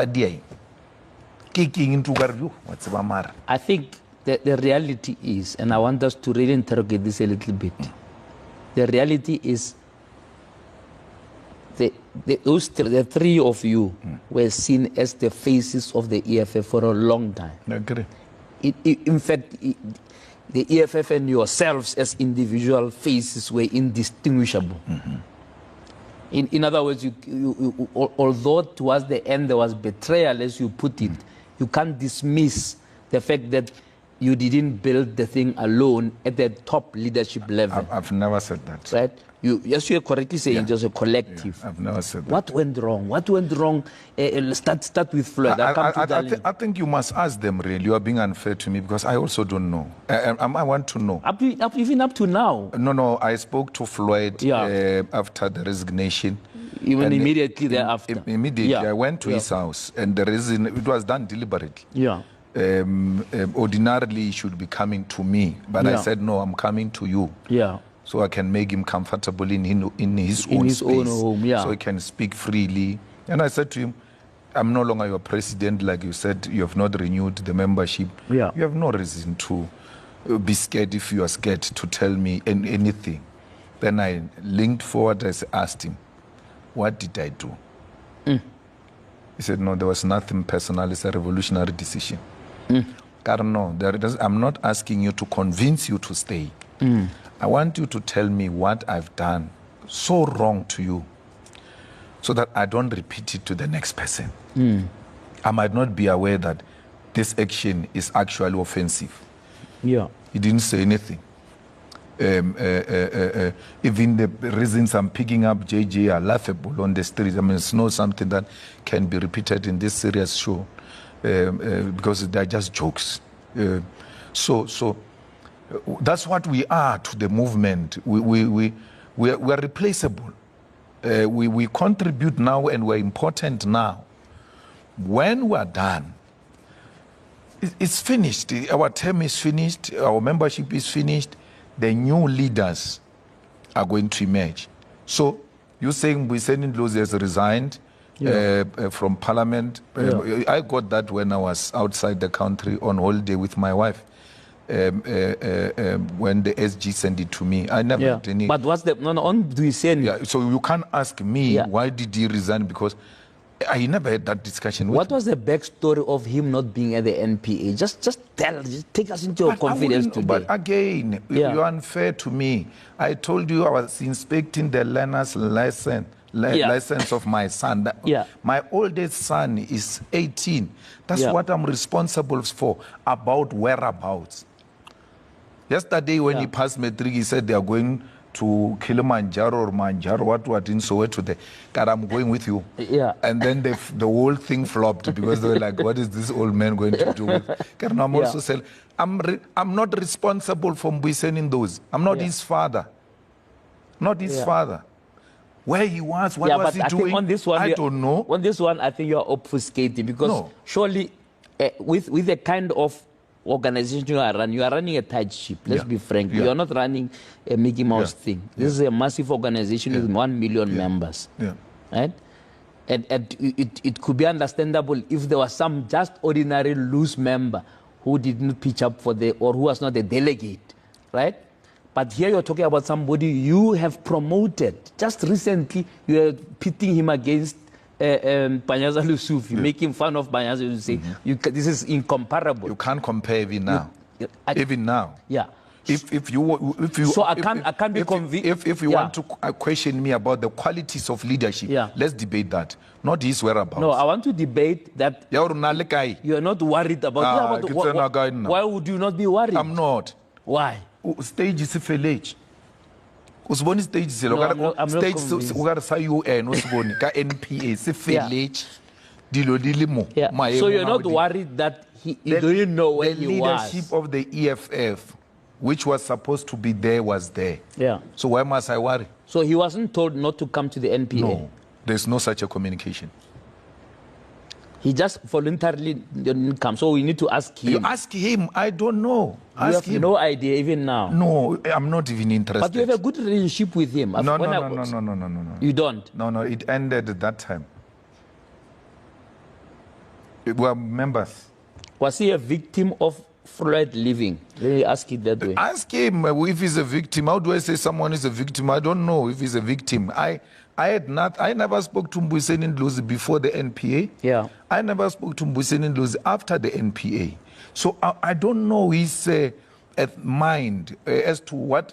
I think that the reality is, and I want us to really interrogate this a little bit. The reality is the three of you were seen as the faces of the EFF for a long time. I agree. In fact, the EFF and yourselves as individual faces were indistinguishable. In other words, although towards the end there was betrayal, as you put it, you can't dismiss the fact that you didn't build the thing alone at the top leadership level. I've never said that. Right? Yes, you're correctly saying it was a collective. I've never said that. What went wrong? What went wrong? Start with Floyd. I think you must ask them, really. You are being unfair to me because I also don't know. I want to know. Even up to now. No, I spoke to Floyd after the resignation. Even and immediately thereafter. Immediately, I went to his house, and the reason it was done deliberately. Yeah. Ordinarily, he should be coming to me, but I said no, I'm coming to you. Yeah. So I can make him comfortable in his own space, own home, yeah. so he can speak freely. And I said to him, I'm no longer your president, like you said. You have not renewed the membership. Yeah. You have no reason to be scared if you are scared to tell me anything. Then I leaned forward and asked him, what did I do? He said, no, there was nothing personal. It's a revolutionary decision. No, I'm not asking you to convince you to stay. I want you to tell me what I've done so wrong to you so that I don't repeat it to the next person. I might not be aware that this action is actually offensive. Yeah. He didn't say anything. Even the reasons I'm picking up JJ are laughable on the streets. I mean, it's not something that can be repeated in this serious show because they're just jokes. So that's what we are to the movement. We are replaceable. We contribute now, and we're important now. When we're done, it's finished. Our term is finished. Our membership is finished. The new leaders are going to emerge. So you're saying Mbuyiseni Ndlozi has resigned from Parliament. I got that when I was outside the country on holiday with my wife. When the SG sent it to me, I never had any. But what's the on Mbuyiseni? Yeah, so you can't ask me why did he resign, because I never had that discussion with What was the backstory of him not being at the NPA? Just take us into your confidence today. But again, you're unfair to me. I told you I was inspecting the learner's license of my son. My oldest son is 18. That's what I'm responsible for, about whereabouts. Yesterday when he passed matric, he said they are going to Kilimanjaro or Manjaro, what in Soweto today. God, I'm going with you. And then the whole thing flopped because they were like, what is this old man going to do with? God, I'm also saying, I'm not responsible for Mbuyiseni Ndlozi. I'm not his father. Not his father. Where he was, what was he doing? On this one, I don't know. On this one, I think you are obfuscating because surely with the kind of organization you are running a tight ship. Let's be frank. You are not running a Mickey Mouse thing. This is a massive organization with 1 million members. Right? And it could be understandable if there was some just ordinary loose member who didn't pitch up for or who was not a delegate. Right? But here you're talking about somebody you have promoted. Just recently, you are pitting him against Panyaza Lusufi, making fun of Panyaza. You say, this is incomparable. You can't compare even now. Even now. Yeah. If you so I can't be convinced. If you want to question me about the qualities of leadership, let's debate that. Not his whereabouts. No, I want to debate that you are not worried about why would you not be worried? I'm not. Why? Stage is a village. Usboni stage is stage ugara sa UN usboni ka NPA se village dilo dilimo. So you're not worried that he didn't know where he was. The leadership of the EFF, which was supposed to be there, was there. So why must I worry? So he wasn't told not to come to the NPA? No, there's no such a communication. He just voluntarily didn't come. So we need to ask him. You ask him. I don't know. You have no idea even now. No, I'm not even interested. But you have a good relationship with him. No. You don't? No, it ended at that time. We were members. Was he a victim of Floyd leaving? Let me ask it that way. Ask him if he's a victim. How do I say someone is a victim? I don't know if he's a victim. I never spoke to Mbuyiseni Ndlozi before the NPA. I never spoke to Mbuyiseni Ndlozi after the NPA. So I don't know his mind as to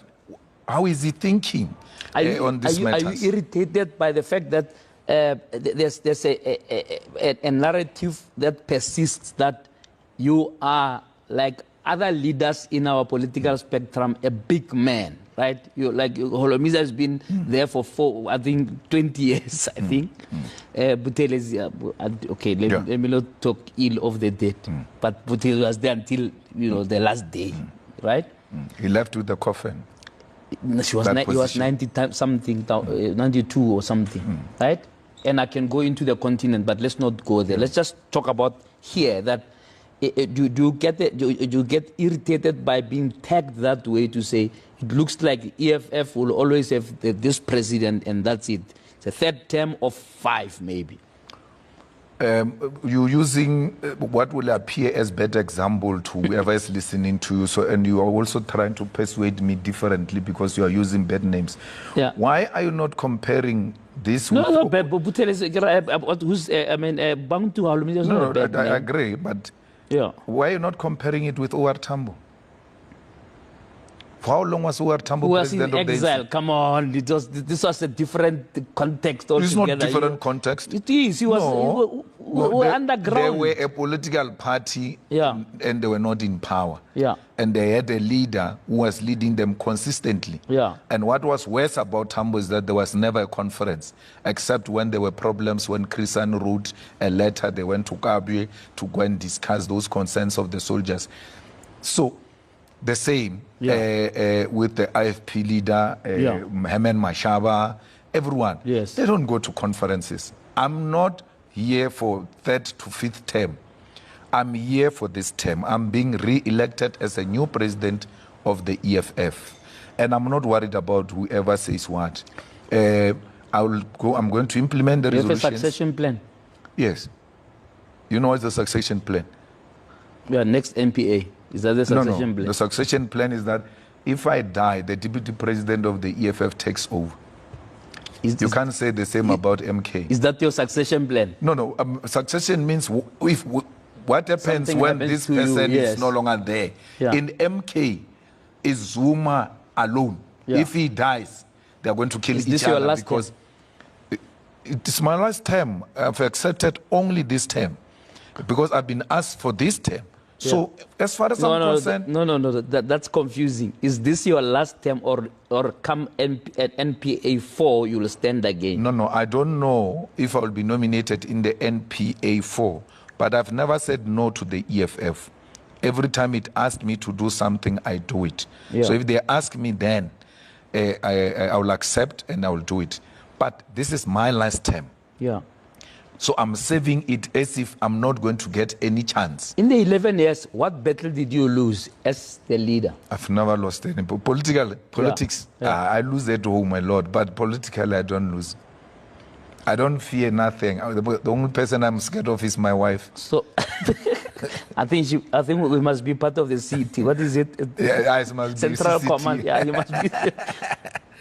how is he thinking on this matter. Are you irritated by the fact that there's a narrative that persists that you are, like other leaders in our political spectrum, a big man? Right? Holomisa has been there for 20 years, I think. Butele is, okay, let me not talk ill of the dead. But Butele was there until, the last day, right? He left with the coffin. He was 90 something, 92 or something, right? And I can go into the continent, but let's not go there. Let's just talk about here. That do you get irritated by being tagged that way to say it looks like EFF will always have this president and that's it? It's a third term of 5 maybe. You're using what will appear as better example to whoever is listening to you. So, and you are also trying to persuade me differently because you are using bad names. Yeah. Why are you not comparing this? No, I agree, but yeah. Why are you not comparing it with O.R. Tambo? For how long was O.R. Tambo president of the exile? Come on, this was a different context altogether. It's not different context. It is. He was underground. They were a political party, and they were not in power. Yeah. And they had a leader who was leading them consistently. Yeah. And what was worse about Tambo is that there was never a conference, except when there were problems. When Christian wrote a letter, they went to Kabwe to go and discuss those concerns of the soldiers. So, the same with the IFP leader, Hemen Mashaba, everyone. Yes. They don't go to conferences. I'm not here for 3rd to 5th term. I'm here for this term. I'm being re-elected as a new president of the EFF. And I'm not worried about whoever says what. I'm going to implement the resolutions. You have a succession plan? Yes. You know what's the succession plan? Yeah, next MPA. Is that the succession plan? The succession plan is that if I die, the deputy president of the EFF takes over. You can't say the same about MK. Is that your succession plan? No. Succession means what happens when this person is no longer there. Yeah. In MK, is Zuma alone. Yeah. If he dies, they are going to kill each other. Is this your last because it is my last term. I've accepted only this term because I've been asked for this term. Yeah. So as far as I'm concerned... No, that's confusing. Is this your last term or come at NPA 4 you will stand again? No, I don't know if I will be nominated in the NPA 4, but I've never said no to the EFF. Every time it asked me to do something, I do it. Yeah. So if they ask me then, I will accept and I will do it. But this is my last term. Yeah. So I'm saving it as if I'm not going to get any chance. In the 11 years, what battle did you lose as the leader? I've never lost any. Politics, I lose at home, my lord. But politically, I don't lose. I don't fear nothing. The only person I'm scared of is my wife. So, I think we must be part of the CT. What is it? Yeah, it must Central be Command. Yeah, you must be.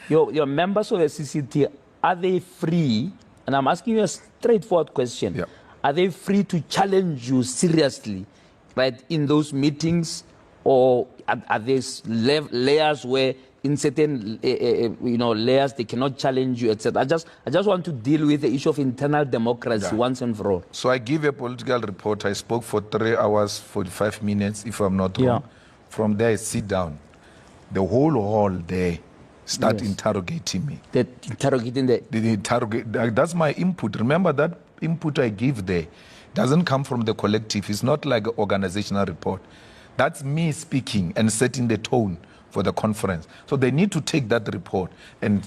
Your members of the CCT, are they free? And I'm asking you a straightforward question. Yeah. Are they free to challenge you seriously, right, in those meetings? Or are there layers where in certain layers they cannot challenge you, etc.? I just want to deal with the issue of internal democracy once and for all. So I give a political report. I spoke for 3 hours, 45 minutes, if I'm not wrong. From there, I sit down. The whole hall there start interrogating me. That's my input. Remember that input I give there doesn't come from the collective. It's not like an organizational report. That's me speaking and setting the tone for the conference. So they need to take that report and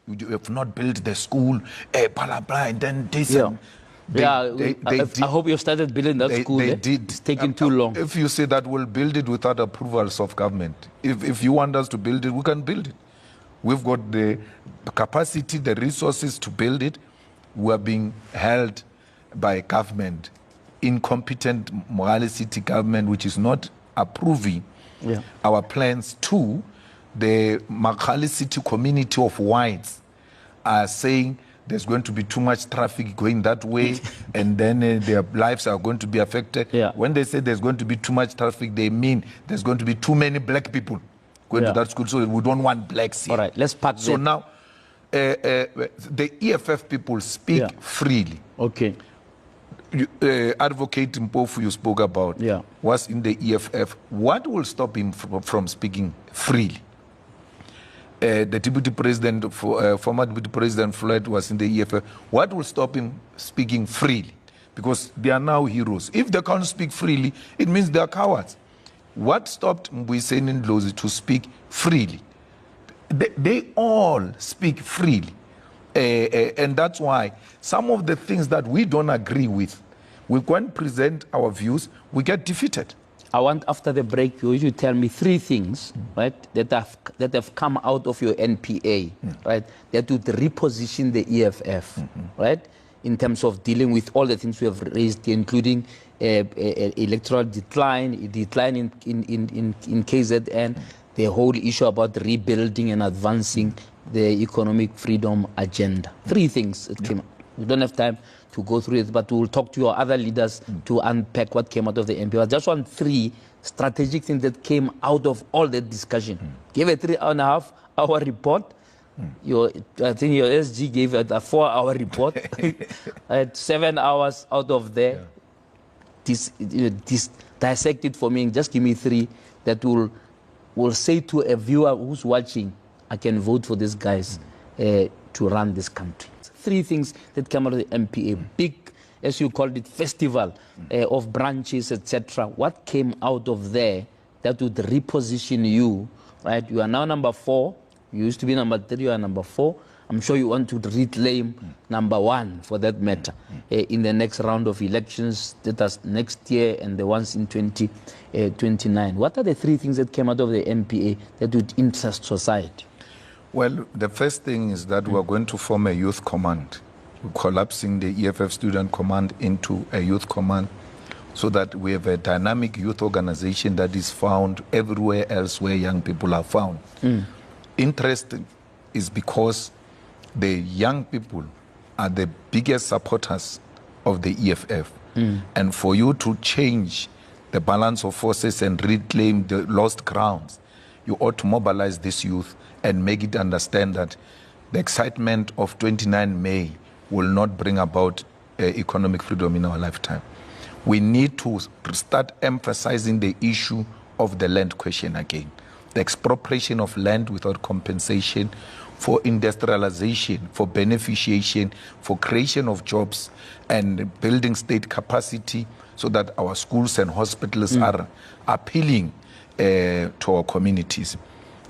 you have not built the school, blah, blah, and then this. I hope you started building that school. They did. It's taking too long. If you say that we'll build it without approvals of government, if you want us to build it, we can build it. We've got the capacity, the resources to build it. We are being held by government, incompetent Mogale City government, which is not approving our plans to the Mogale City community of whites are saying there's going to be too much traffic going that way and then their lives are going to be affected. Yeah. When they say there's going to be too much traffic, they mean there's going to be too many black people going to that school, so we don't want blacks here. All right, let's pack So now, the EFF people speak freely. Okay. Advocate Mpofu you spoke about was in the EFF. What will stop him from speaking freely? The deputy president, former deputy president Floyd was in the EFF. What will stop him speaking freely? Because they are now heroes. If they can't speak freely, it means they are cowards. What stopped Mbuyiseni Ndlozi to speak freely? They all speak freely. And that's why some of the things that we don't agree with, we go and present our views, we get defeated. I want, after the break, you to tell me 3 things, right, that have come out of your NPA, right, that would reposition the EFF, right, in terms of dealing with all the things we have raised, including electoral decline in KZN, the whole issue about rebuilding and advancing the economic freedom agenda. 3 things that came out. We don't have time to go through it, but we'll talk to your other leaders to unpack what came out of the NPA. I just want 3 strategic things that came out of all that discussion. Give a 3.5-hour report. I think your SG gave a 4-hour report. I had 7 hours out of there. Dissect it for me and just give me 3 that will say to a viewer who's watching, I can vote for these guys to run this country. 3 things that come out of the MPA, big, as you called it, festival of branches, etc. What came out of there that would reposition you, right? You are now number 4. You used to be number 3, you are number 4. I'm sure you want to reclaim number 1, for that matter, in the next round of elections, that is next year and the ones in 2029. What are the 3 things that came out of the MPA that would interest society? Well, the first thing is that we're going to form a youth command. We're collapsing the EFF student command into a youth command so that we have a dynamic youth organization that is found everywhere else where young people are found. Interest is because the young people are the biggest supporters of the EFF. And for you to change the balance of forces and reclaim the lost grounds, you ought to mobilize this youth and make it understand that the excitement of 29 May will not bring about economic freedom in our lifetime. We need to start emphasizing the issue of the land question again. The expropriation of land without compensation, for industrialization, for beneficiation, for creation of jobs and building state capacity so that our schools and hospitals are appealing to our communities.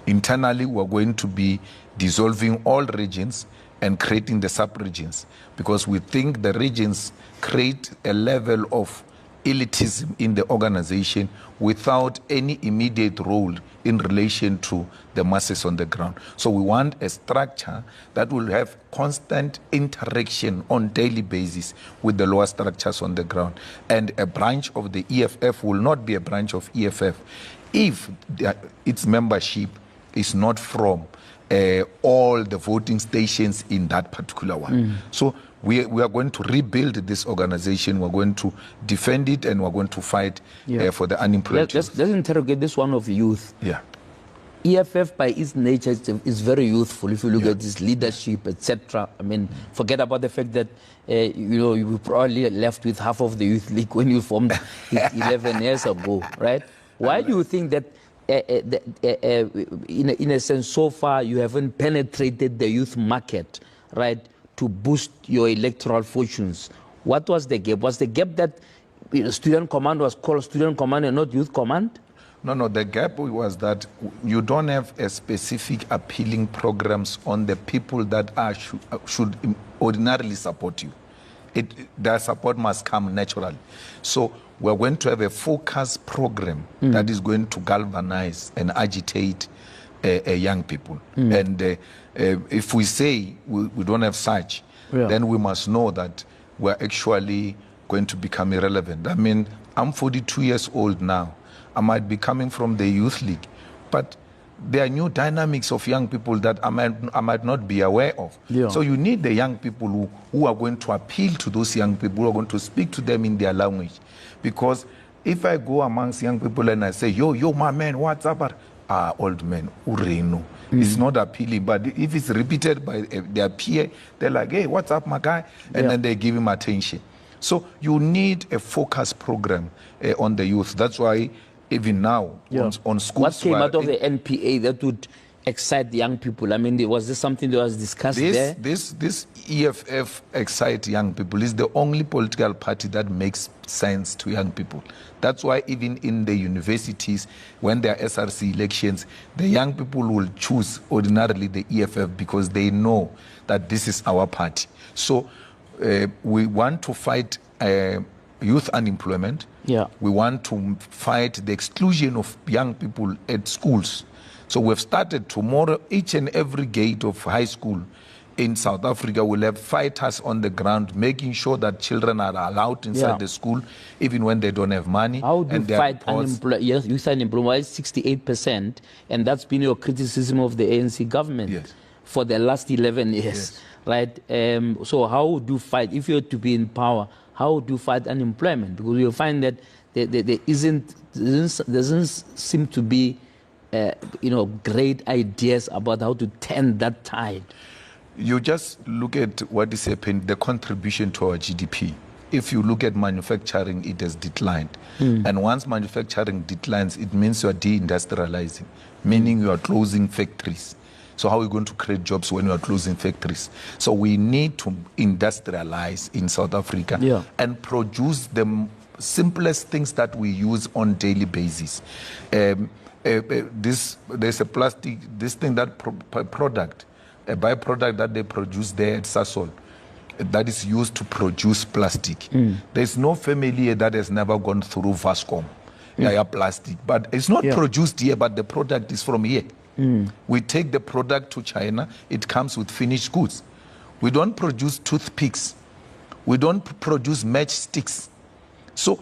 Internally, we're going to be dissolving all regions and creating the sub-regions because we think the regions create a level of elitism in the organization without any immediate role in relation to the masses on the ground. So we want a structure that will have constant interaction on daily basis with the lower structures on the ground. And a branch of the EFF will not be a branch of EFF if its membership is not from all the voting stations in that particular one. So we are going to rebuild this organization, we're going to defend it, and we're going to fight for the unemployed. Let's interrogate this one of youth. EFF by its nature is very youthful. If you look at its leadership, etc. I mean, forget about the fact that you probably left with half of the youth league when you formed it 11 years ago, right? Why do you think that in a sense, so far you haven't penetrated the youth market, right, to boost your electoral fortunes? What was the gap? Was the gap that student command was called student command and not youth command? No, the gap was that you don't have a specific appealing programs on the people that should ordinarily support you. Their support must come naturally. So we're going to have a focused program that is going to galvanize and agitate young people. And if we say we don't have such, then we must know that we're actually going to become irrelevant. I mean, I'm 42 years old now. I might be coming from the youth league, but there are new dynamics of young people that I might not be aware of. So you need the young people who are going to appeal to those young people, who are going to speak to them in their language. Because if I go amongst young people and I say, yo, my man, what's up? Old man, ureno. It's not appealing, but if it's repeated by their peer, they're like, hey, what's up, my guy? And then they give him attention. So you need a focused program on the youth. That's why even now on schools. What came out of the NPA that would excite young people? I mean, was this something that was discussed there? This EFF excite young people is the only political party that makes sense to young people. That's why even in the universities, when there are SRC elections, the young people will choose ordinarily the EFF because they know that this is our party. So we want to fight youth unemployment. Yeah. We want to fight the exclusion of young people at schools. So we've started tomorrow, each and every gate of high school in South Africa will have fighters on the ground, making sure that children are allowed inside the school, even when they don't have money. How do you fight unemployment? Yes, youth unemployment is 68%, and that's been your criticism of the ANC government for the last 11 years, right? So how do you fight, if you're to be in power, how do you fight unemployment? Because you'll find that there doesn't seem to be great ideas about how to turn that tide. You just look at what is happening, the contribution to our GDP. If you look at manufacturing, it has declined. And once manufacturing declines, it means you are deindustrializing, meaning you are closing factories. So how are we going to create jobs when you are closing factories? So we need to industrialize in South Africa and produce the simplest things that we use on daily basis. There's a plastic, this thing, that product, a byproduct that they produce there at Sasol, that is used to produce plastic. There's no family that has never gone through Vascom, plastic, but it's not produced here, but the product is from here. We take the product to China, it comes with finished goods. We don't produce toothpicks. We don't produce matchsticks. So,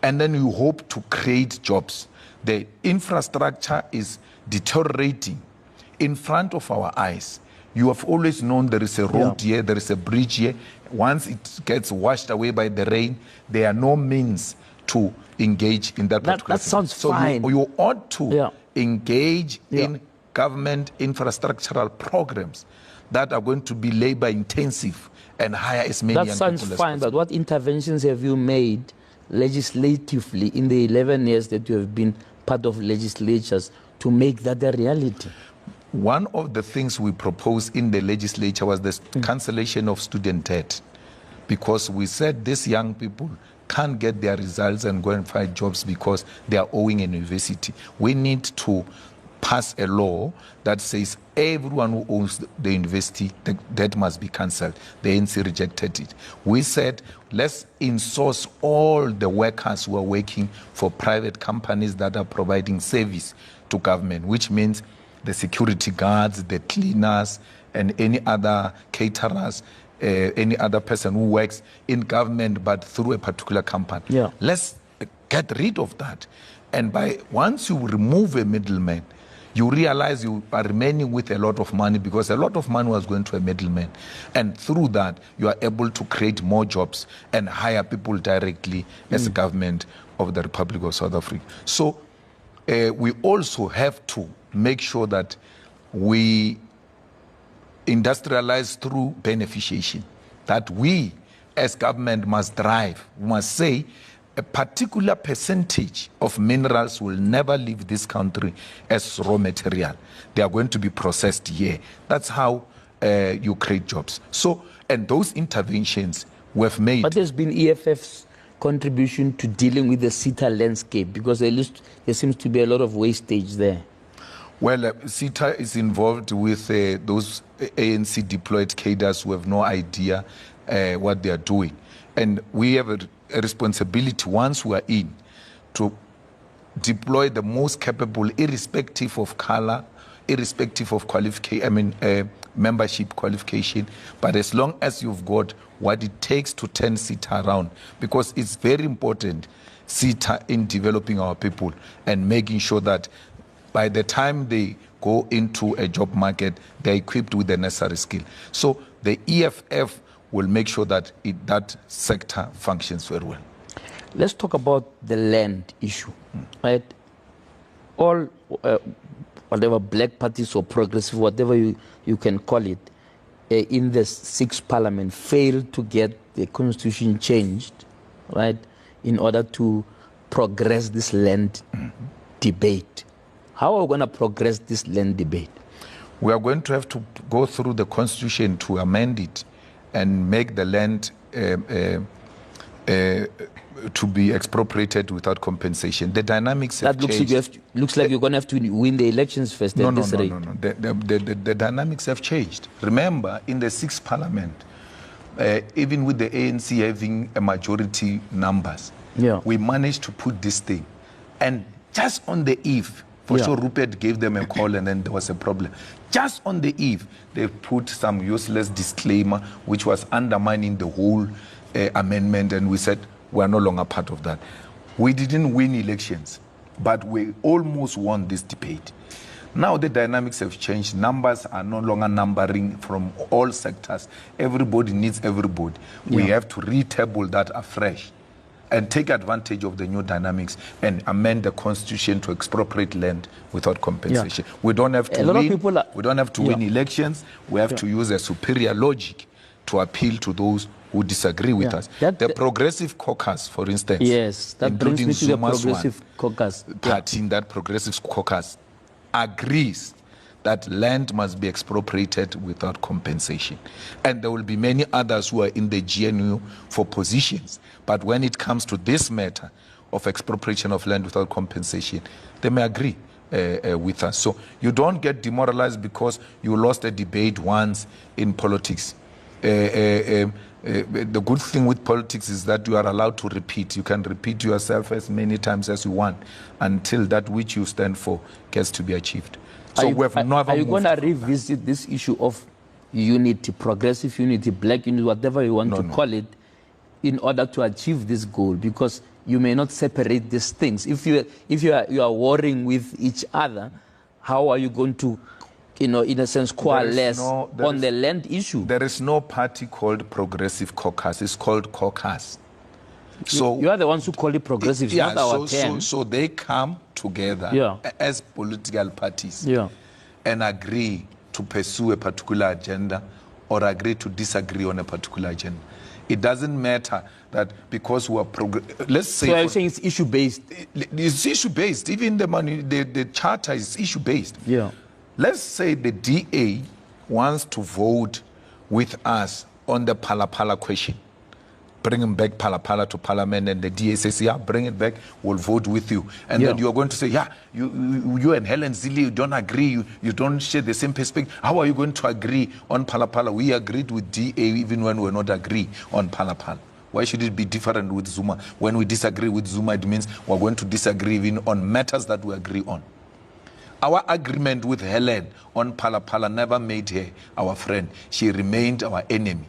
and then you hope to create jobs. The infrastructure is deteriorating in front of our eyes. You have always known there is a road here, there is a bridge here. Once it gets washed away by the rain, there are no means to engage in that particular That sounds fine. So you ought to engage in government infrastructural programs that are going to be labor intensive and hire as many young people as possible. That sounds fine, but what interventions have you made legislatively in the 11 years that you have been part of legislatures to make that a reality? One of the things we proposed in the legislature was the cancellation of student debt, because we said these young people can't get their results and go and find jobs because they are owing a university. We need to pass a law that says everyone who owns the university, the debt must be cancelled. The ANC rejected it. We said, let's insource all the workers who are working for private companies that are providing service to government, which means the security guards, the cleaners, and any other caterers, any other person who works in government but through a particular company. Let's get rid of that. And once you remove a middleman, you realize you are remaining with a lot of money, because a lot of money was going to a middleman. And through that, you are able to create more jobs and hire people directly as the government of the Republic of South Africa. So we also have to make sure that we industrialize through beneficiation, that we as government must drive. We must say a particular percentage of minerals will never leave this country as raw material. They are going to be processed here. That's how you create jobs. So, and those interventions we've made. But there's been EFF's contribution to dealing with the CETA landscape, because there seems to be a lot of wastage there. Well, CETA is involved with those ANC deployed cadres who have no idea what they are doing. And we have a responsibility, once we are in, to deploy the most capable, irrespective of color, irrespective of membership qualification, but as long as you've got what it takes to turn CETA around, because it's very important, CETA, in developing our people and making sure that by the time they go into a job market, they're equipped with the necessary skill. So the EFF will make sure that that sector functions very well. Let's talk about the land issue, right? All, whatever black parties or progressive, whatever you can call it, in the 6th parliament failed to get the constitution changed, right, in order to progress this land debate. How are we going to progress this land debate? We are going to have to go through the constitution to amend it and make the land to be expropriated without compensation. The dynamics have changed. Looks like you're going to have to win the elections first at this rate. No. The dynamics have changed. Remember, in the 6th parliament, even with the ANC having a majority numbers, we managed to put this thing. And just on the eve, for sure Rupert gave them a call and then there was a problem. Just on the eve, they put some useless disclaimer which was undermining the whole amendment, and we said we are no longer part of that. We didn't win elections, but we almost won this debate. Now the dynamics have changed. Numbers are no longer numbering from all sectors. Everybody needs everybody. We have to retable that afresh and take advantage of the new dynamics and amend the constitution to expropriate land without compensation. We don't have to win. We don't have to win elections. We have to use a superior logic to appeal to those who disagree with us. The Progressive Caucus, for instance, that brings me to the Progressive Caucus party in that Progressive Caucus agrees that land must be expropriated without compensation. And there will be many others who are in the GNU for positions. But when it comes to this matter of expropriation of land without compensation, they may agree with us. So you don't get demoralized because you lost a debate once in politics. The good thing with politics is that you are allowed to repeat. You can repeat yourself as many times as you want until that which you stand for gets to be achieved. So are you going to revisit this issue of unity, progressive unity, black unity, whatever you want to call it, in order to achieve this goal? Because you may not separate these things. If you are warring with each other, how are you going to, in a sense, coalesce on the land issue? There is no party called Progressive Caucus. It's called Caucus. So you are the ones who call it progressive, not our term. So they come together as political parties and agree to pursue a particular agenda or agree to disagree on a particular agenda. It doesn't matter that because we are let's say. So I'm saying it's issue based. It's issue based. Even the charter is issue based. Let's say the DA wants to vote with us on the Phala question. Bring him back Phala to Parliament, and the DA says, bring it back, we'll vote with you. And then you're going to say, you and Helen Zille, you don't agree, you don't share the same perspective. How are you going to agree on Phala? We agreed with DA even when we're not agree on Phala. Why should it be different with Zuma? When we disagree with Zuma, it means we're going to disagree even on matters that we agree on. Our agreement with Helen on Phala never made her our friend. She remained our enemy.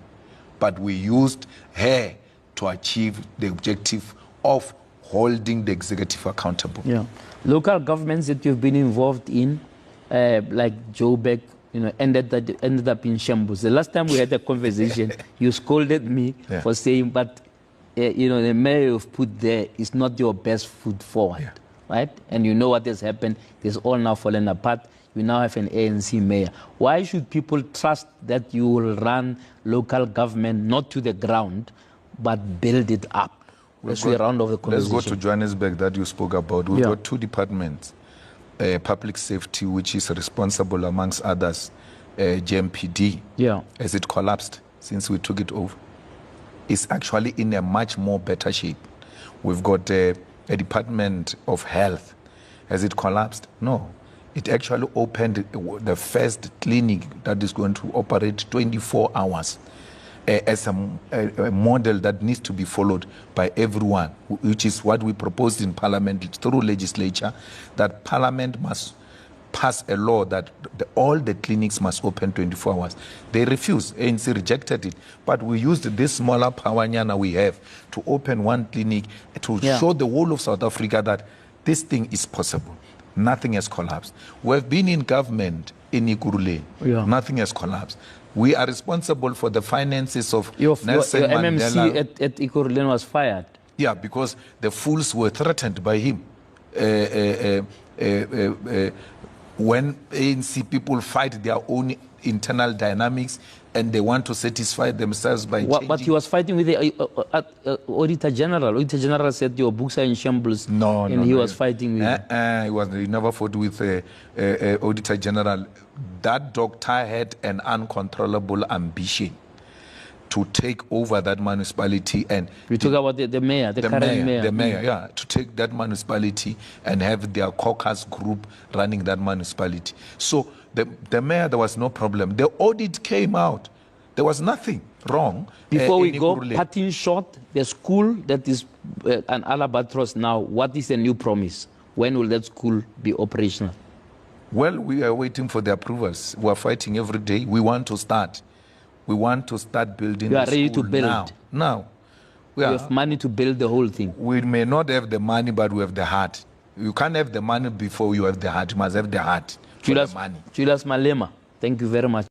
But we used her to achieve the objective of holding the executive accountable. Local governments that you've been involved in, like Joburg, ended up in shambles. The last time we had a conversation, you scolded me for saying, but the mayor you've put there is not your best foot forward, right? And you know what has happened. It's all now fallen apart. We now have an ANC mayor. Why should people trust that you will run local government not to the ground, but build it up? Let's round off the conversation. Let's go to Johannesburg that you spoke about. We've got two departments. Public safety, which is responsible, amongst others, GMPD, as it collapsed since we took it over. It's actually in a much more better shape. We've got a Department of Health. Has it collapsed? No. It actually opened the first clinic that is going to operate 24 hours as a model that needs to be followed by everyone, which is what we proposed in Parliament through legislature, that Parliament must pass a law that all the clinics must open 24 hours. They refused. ANC rejected it. But we used this smaller power nyana we have to open one clinic to show the whole of South Africa that this thing is possible. Nothing has collapsed. We've been in government in Ikurule. Nothing has collapsed. We are responsible for the finances of Nelson Mandela. MMC at Ikurule was fired. Yeah, because the fools were threatened by him. When ANC people fight their own internal dynamics, and they want to satisfy themselves by changing. But he was fighting with the Auditor General. Auditor General said your books are in shambles. He was fighting with... He never fought with Auditor General. That doctor had an uncontrollable ambition to take over that municipality. And we talk about the mayor, the current mayor. The mayor, yeah, to take that municipality and have their caucus group running that municipality. So the mayor, there was no problem. The audit came out. There was nothing wrong. Before we go, cutting short, the school that is an albatross now, what is the new promise? When will that school be operational? Well, we are waiting for the approvals. We are fighting every day. We want to start. We want to start building. You are ready to build? Now. We have money to build the whole thing. We may not have the money, but we have the heart. You can't have the money before you have the heart. You must have the heart for the money. Julius Malema, thank you very much.